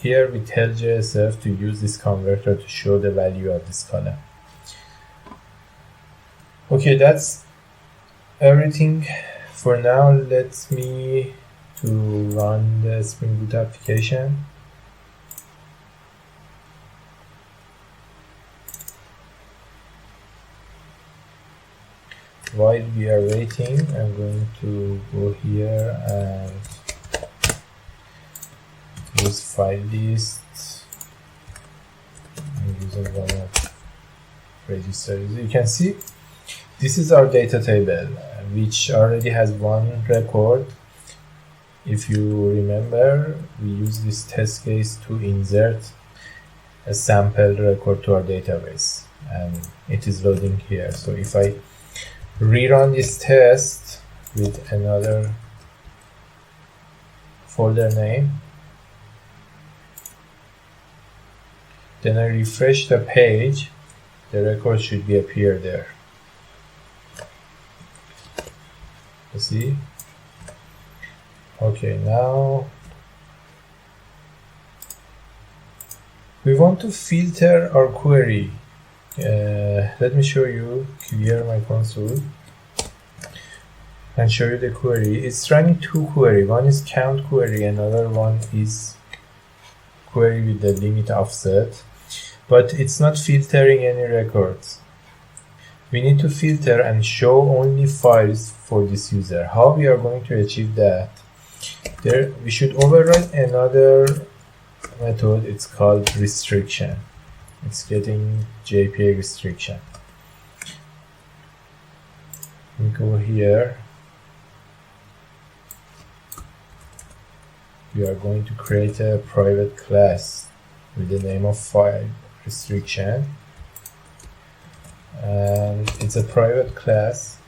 here we tell JSF to use this converter to show the value of this column. Okay, that's everything for now. Let me to run the Spring Boot application. While we are waiting, I'm going to go here and use file lists. I'm using one of registers. You can see this is our data table, which already has one record. If you remember, we use this test case to insert a sample record to our database, and it is loading here. So if I rerun this test with another folder name, then I refresh the page, the record should be appear there. You see? Okay, now we want to filter our query Let me show you, clear my console and show you the query. It's running two queries. One is count query, another one is query with the limit offset, but it's not filtering any records. We need to filter and show only files for this user. How we are going to achieve that? There, we should override another method. It's called restriction. It's getting JPA restriction. We go here. We are going to create a private class with the name of file restriction, and it's a private class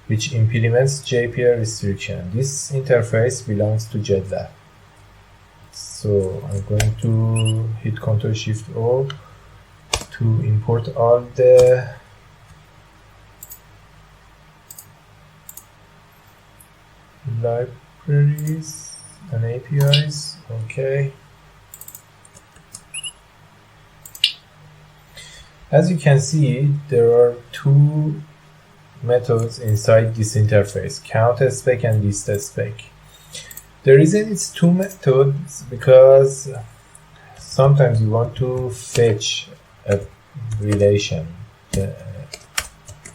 which implements JPA restriction. This interface belongs to JetLab. So I'm going to hit Ctrl+Shift+O to import all the libraries and APIs. Okay. As you can see, there are two methods inside this interface, count_spec and list_spec. The reason it's two methods because sometimes you want to fetch a relation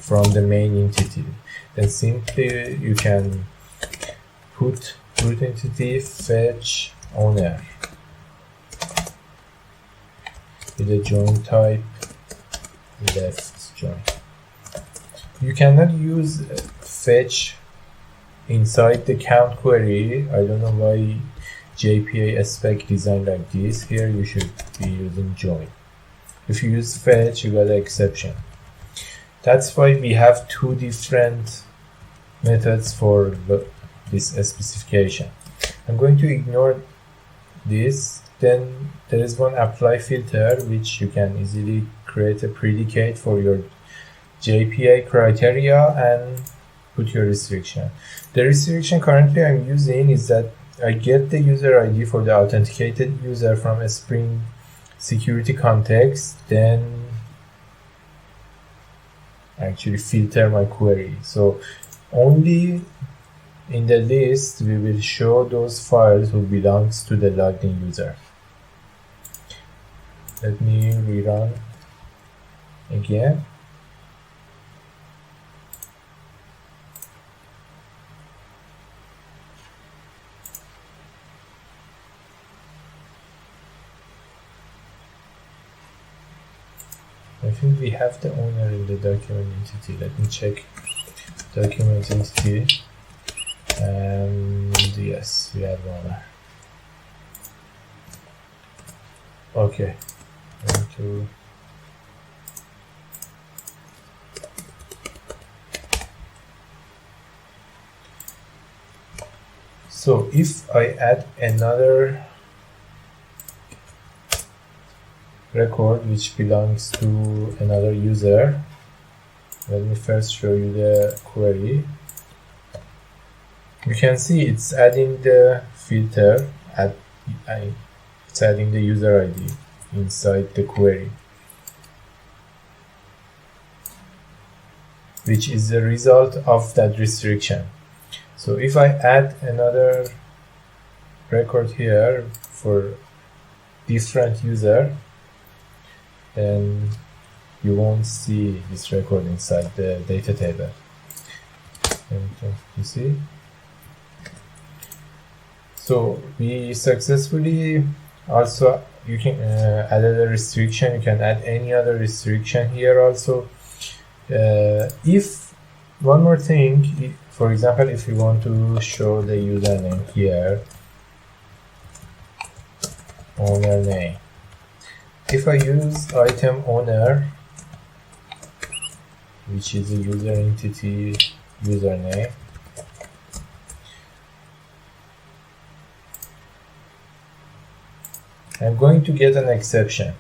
from the main entity. Then simply you can put root entity fetch owner with a join type left join. You cannot use fetch inside the count query. I don't know why JPA spec designed like this. Here you should be using join. If you use fetch, you got an exception. That's why we have two different methods for this specification. I'm going to ignore this. Then there is one apply filter, which you can easily create a predicate for your JPA criteria and put your restriction. The restriction currently I'm using is that I get the user ID for the authenticated user from a Spring security context, then actually filter my query. So only in the list we will show those files who belongs to the logged in user. Let me rerun again. I think we have the owner in the document entity. Let me check document entity. And yes, we have owner. Okay. Going to so if I add another record which belongs to another user, let me first show you the query. You can see it's adding the filter, it's adding the user ID inside the query, which is the result of that restriction. So if I add another record here for different user, then you won't see this record inside the data table. And you see? So we successfully also, you can added a restriction. You can add any other restriction here also. If one more thing, for example, if you want to show the username here, owner name. If I use item owner, which is a user entity username, I'm going to get an exception,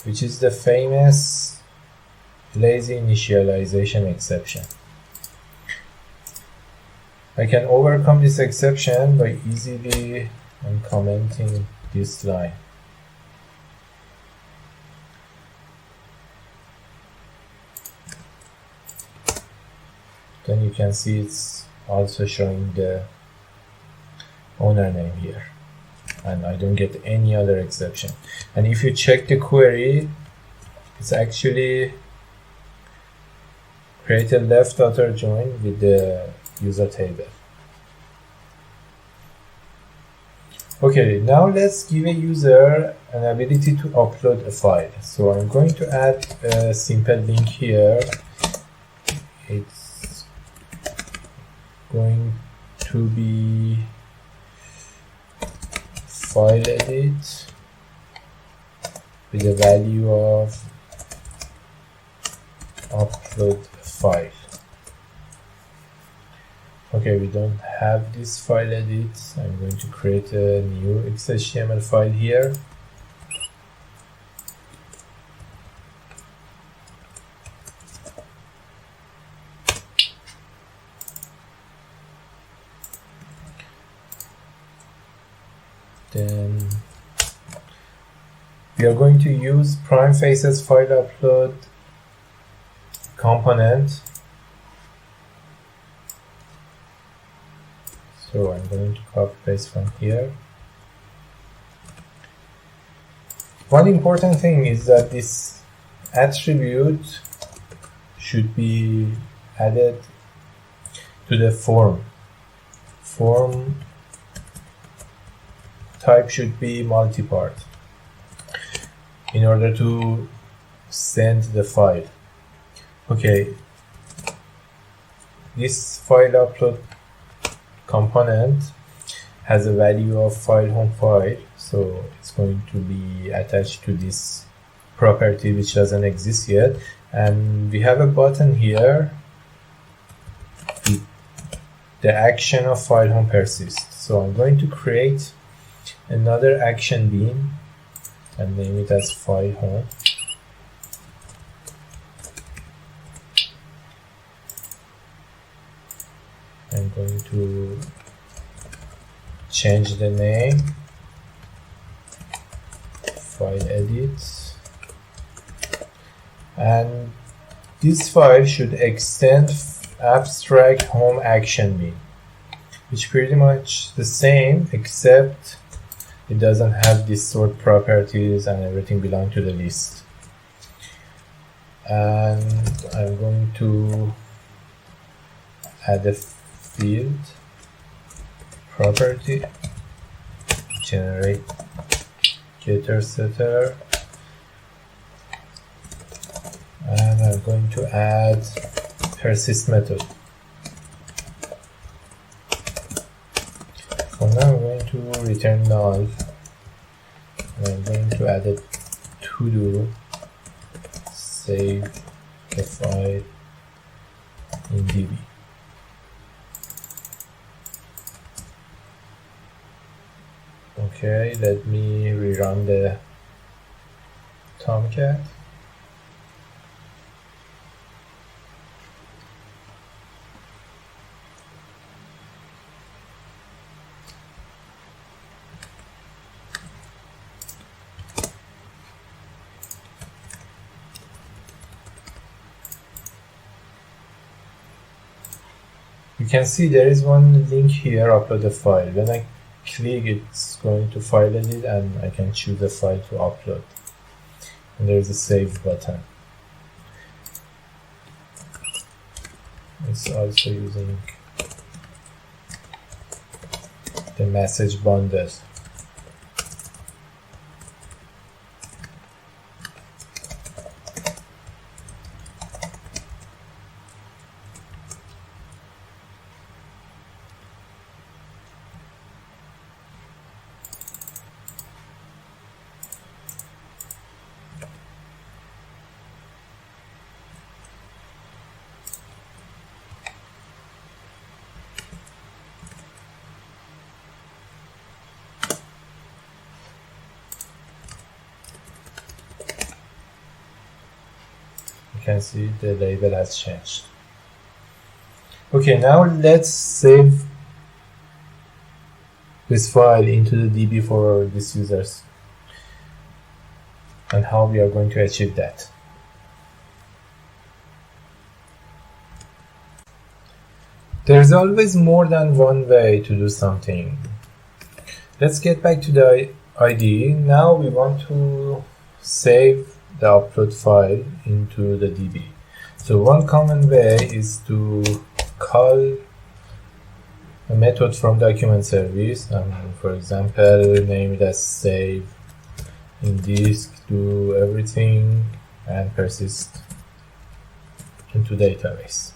which is the famous lazy initialization exception. I can overcome this exception by easily commenting this line. then you can see it's also showing the owner name here, and I don't get any other exception. And if you check the query, it's actually create a left outer join with the user table. Okay, now let's give a user an ability to upload a file. So I'm going to add a simple link here. It's going to be file edit with the value of upload file. Okay, we don't have this file edit. I'm going to create a new XHTML file here. Then we are going to use prime faces file upload component. So I'm going to copy paste from here. One important thing is that this attribute should be added to the form. Form type should be multipart in order to send the file. Okay, this file upload component has a value of file home file, so it's going to be attached to this property which doesn't exist yet. And we have a button here, the action of file home persists. So I'm going to create another action bean and name it as file home. I'm going to change the name, file edit, and this file should extend abstract home action bean, which pretty much the same except it doesn't have these sort properties and everything belong to the list. And I'm going to add a field property, generate getter setter, and I'm going to add persist method. For now I'm going to return null, and I'm going to add a to do, save the file in DB. Okay, let me rerun the Tomcat. You can see there is one link here, upload a file. When I click, it's going to file edit and I can choose a file to upload. And there's a save button. It's also using the message bundle. You can see the label has changed. Okay, now let's save this file into the DB for these users and how we are going to achieve that. There's always more than one way to do something. Let's get back to the IDE. Now we want to save the upload file into the DB. So one common way is to call a method from document service. For example, name it as save in disk, do everything, and persist into database.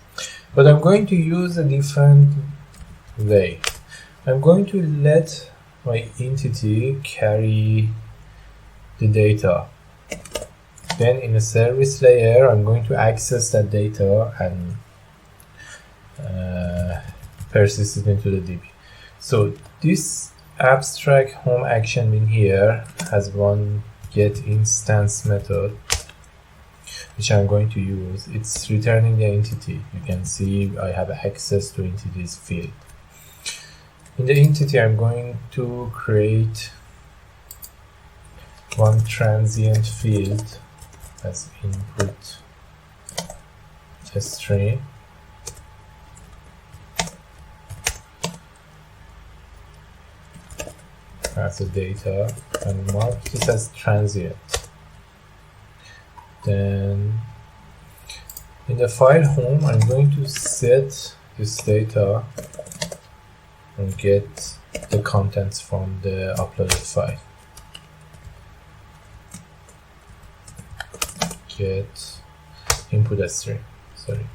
But I'm going to use a different way. I'm going to let my entity carry the data. Then in the service layer, I'm going to access that data and persist it into the DB. So this abstract home action in here has one get instance method, which I'm going to use. It's returning the entity. You can see I have access to entities field. In the entity, I'm going to create one transient field as input string. As the data, and mark this as transient. Then in the file home, I'm going to set this data and get the contents from the uploaded file. Get input string. Sorry.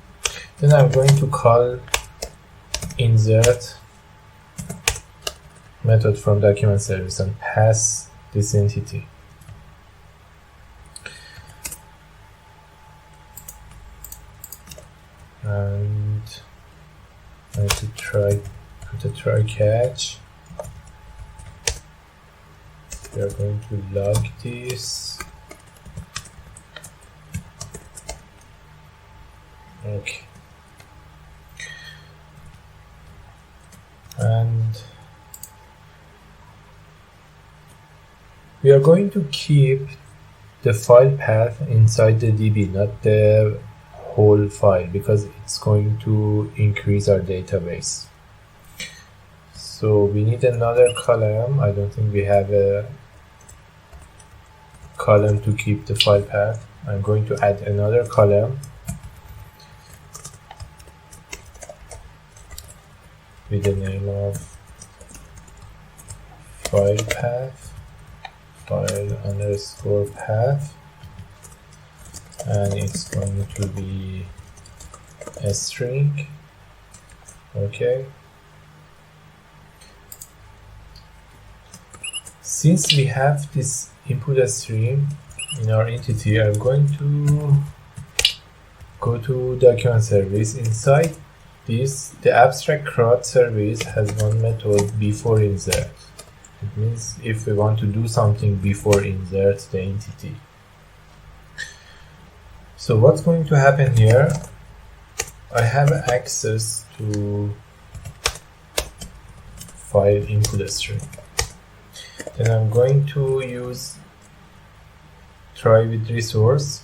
Then I'm going to call insert method from document service and pass this entity. And I have to put a try catch. We are going to log this. Okay. And we are going to keep the file path inside the DB, not the whole file, because it's going to increase our database. So we need another column. I don't think we have a column to keep the file path. I'm going to add another column with the name of file path, file underscore path, and it's going to be a string. Okay. Since we have this input stream in our entity, I'm going to go to document service. Inside this, the abstract CRUD service has one method before insert. It means if we want to do something before insert the entity. So what's going to happen here? I have access to file input string. Then I'm going to use try with resource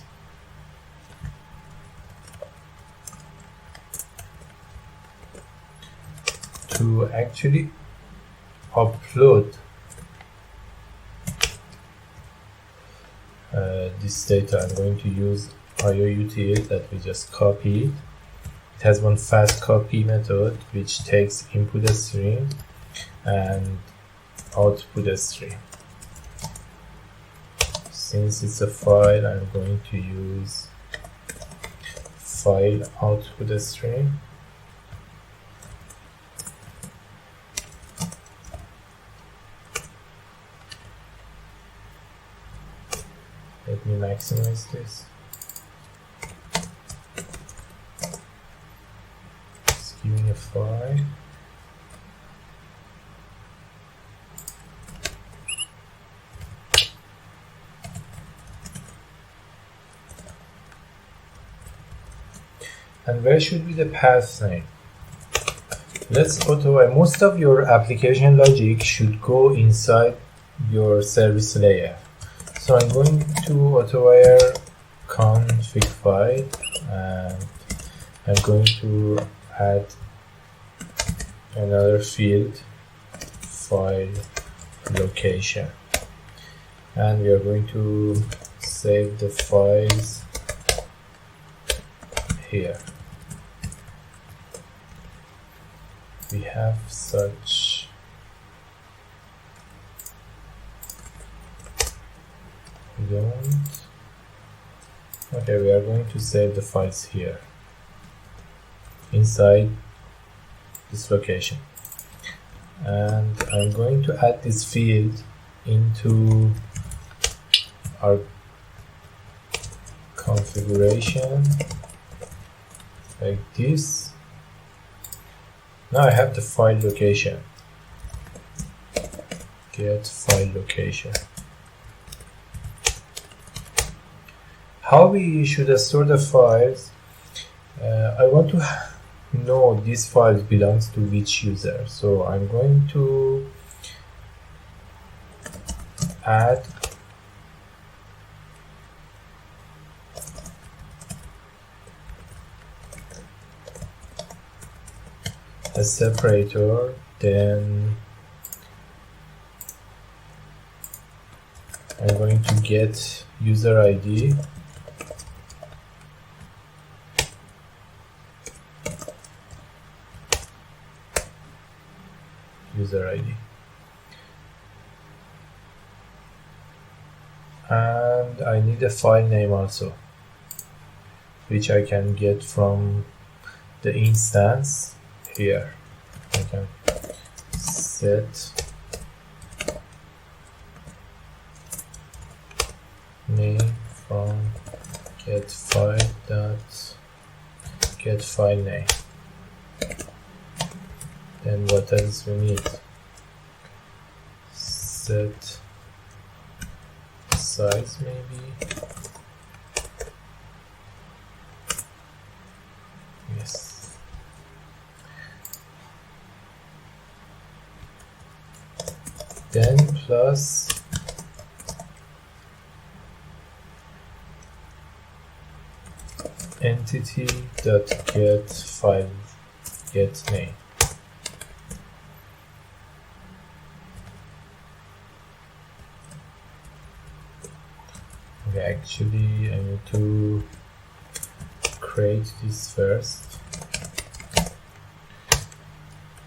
to actually upload this data. I'm going to use IOUTL that we just copied. It has one fast copy method which takes input string and output string. Since it's a file, I'm going to use file output string. Let me maximize this. Just give me a file. And where should be the path name? Let's auto-wire. Most of your application logic should go inside your service layer. So I'm going to auto-wire config file, and I'm going to add another field, file location, and we are going to save the files here. We have such okay, we are going to save the files here inside this location, and I'm going to add this field into our configuration like this. Now I have the file location, get file location. How we should store the files? I want to know this file belongs to which user, so I'm going to add a separator, then I'm going to get user ID, and I need a file name also, which I can get from the instance here. I can set name from get file name. Then what else we need? Set size maybe. Yes. Then plus entity dot get file get name. Okay, actually I need to create this first.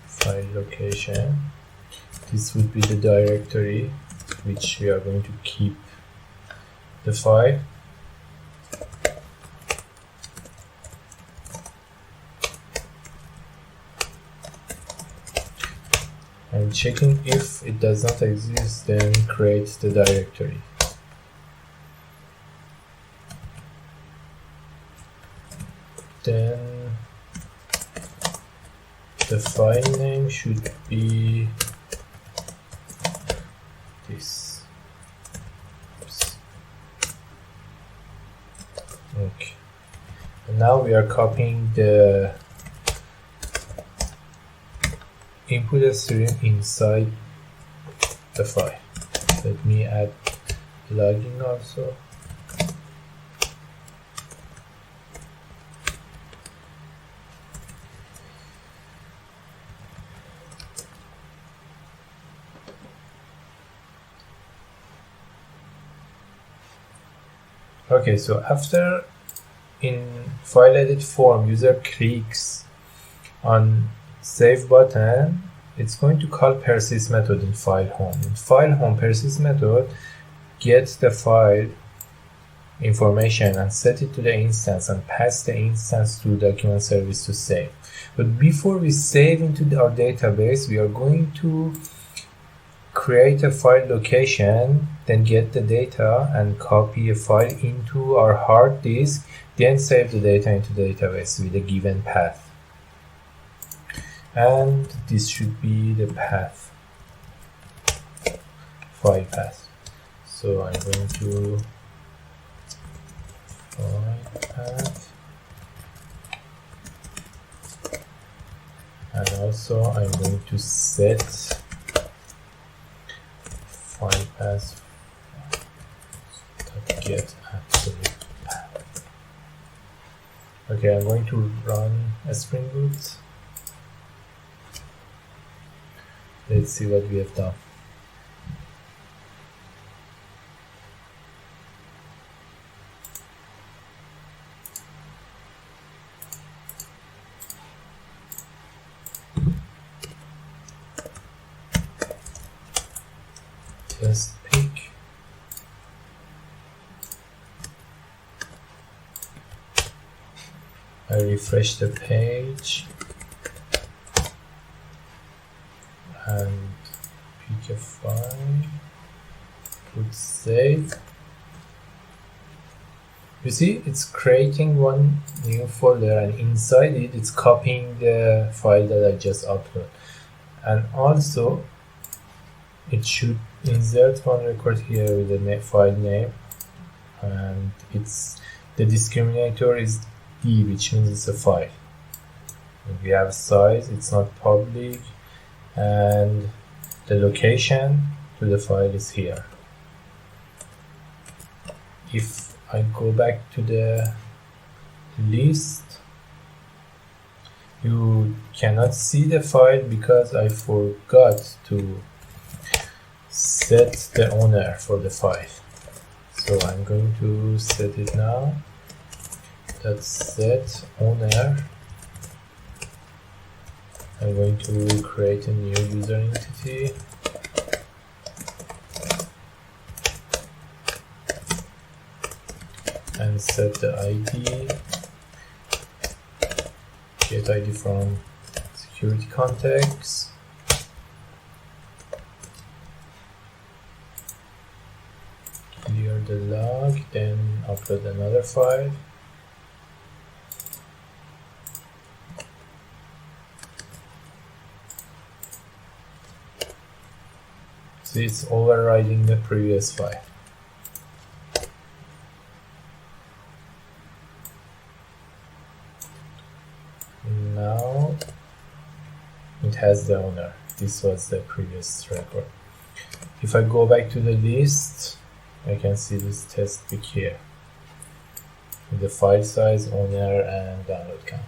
File location. This would be the directory which we are going to keep the file. And checking if it does not exist, then create the directory. Then the file name should be this. Oops. Okay. And now we are copying the input stream inside the file. Let me add plugin also. Okay, so after in file edit form user clicks on save button, it's going to call persist method in file home. In file home, persist method gets the file information and set it to the instance and pass the instance to document service to save. But before we save into our database, we are going to create a file location, then get the data and copy a file into our hard disk, then save the data into the database with a given path. And this should be the path, file path. So I'm going to file path, and also I'm going to set file path get absolute path. Okay, I'm going to run a Spring Boot. Let's see what we have done. Just pick. I refresh the page and pick a file, put save. You see, it's creating one new folder, and inside it, it's copying the file that I just uploaded. And also, it should insert one record here with the file name, and the discriminator is D, which means it's a file. If we have size, it's not public, and the location to the file is here. If I go back to the list, you cannot see the file because I forgot to set the owner for the file. So I'm going to set it now. Let's set owner. I'm going to create a new user entity. And set the ID. Get ID from security context. Clear the log, then upload another file. So it's overriding the previous file. Now it has the owner. This was the previous record. If I go back to the list, I can see this test pick here. The file size, owner, and download count.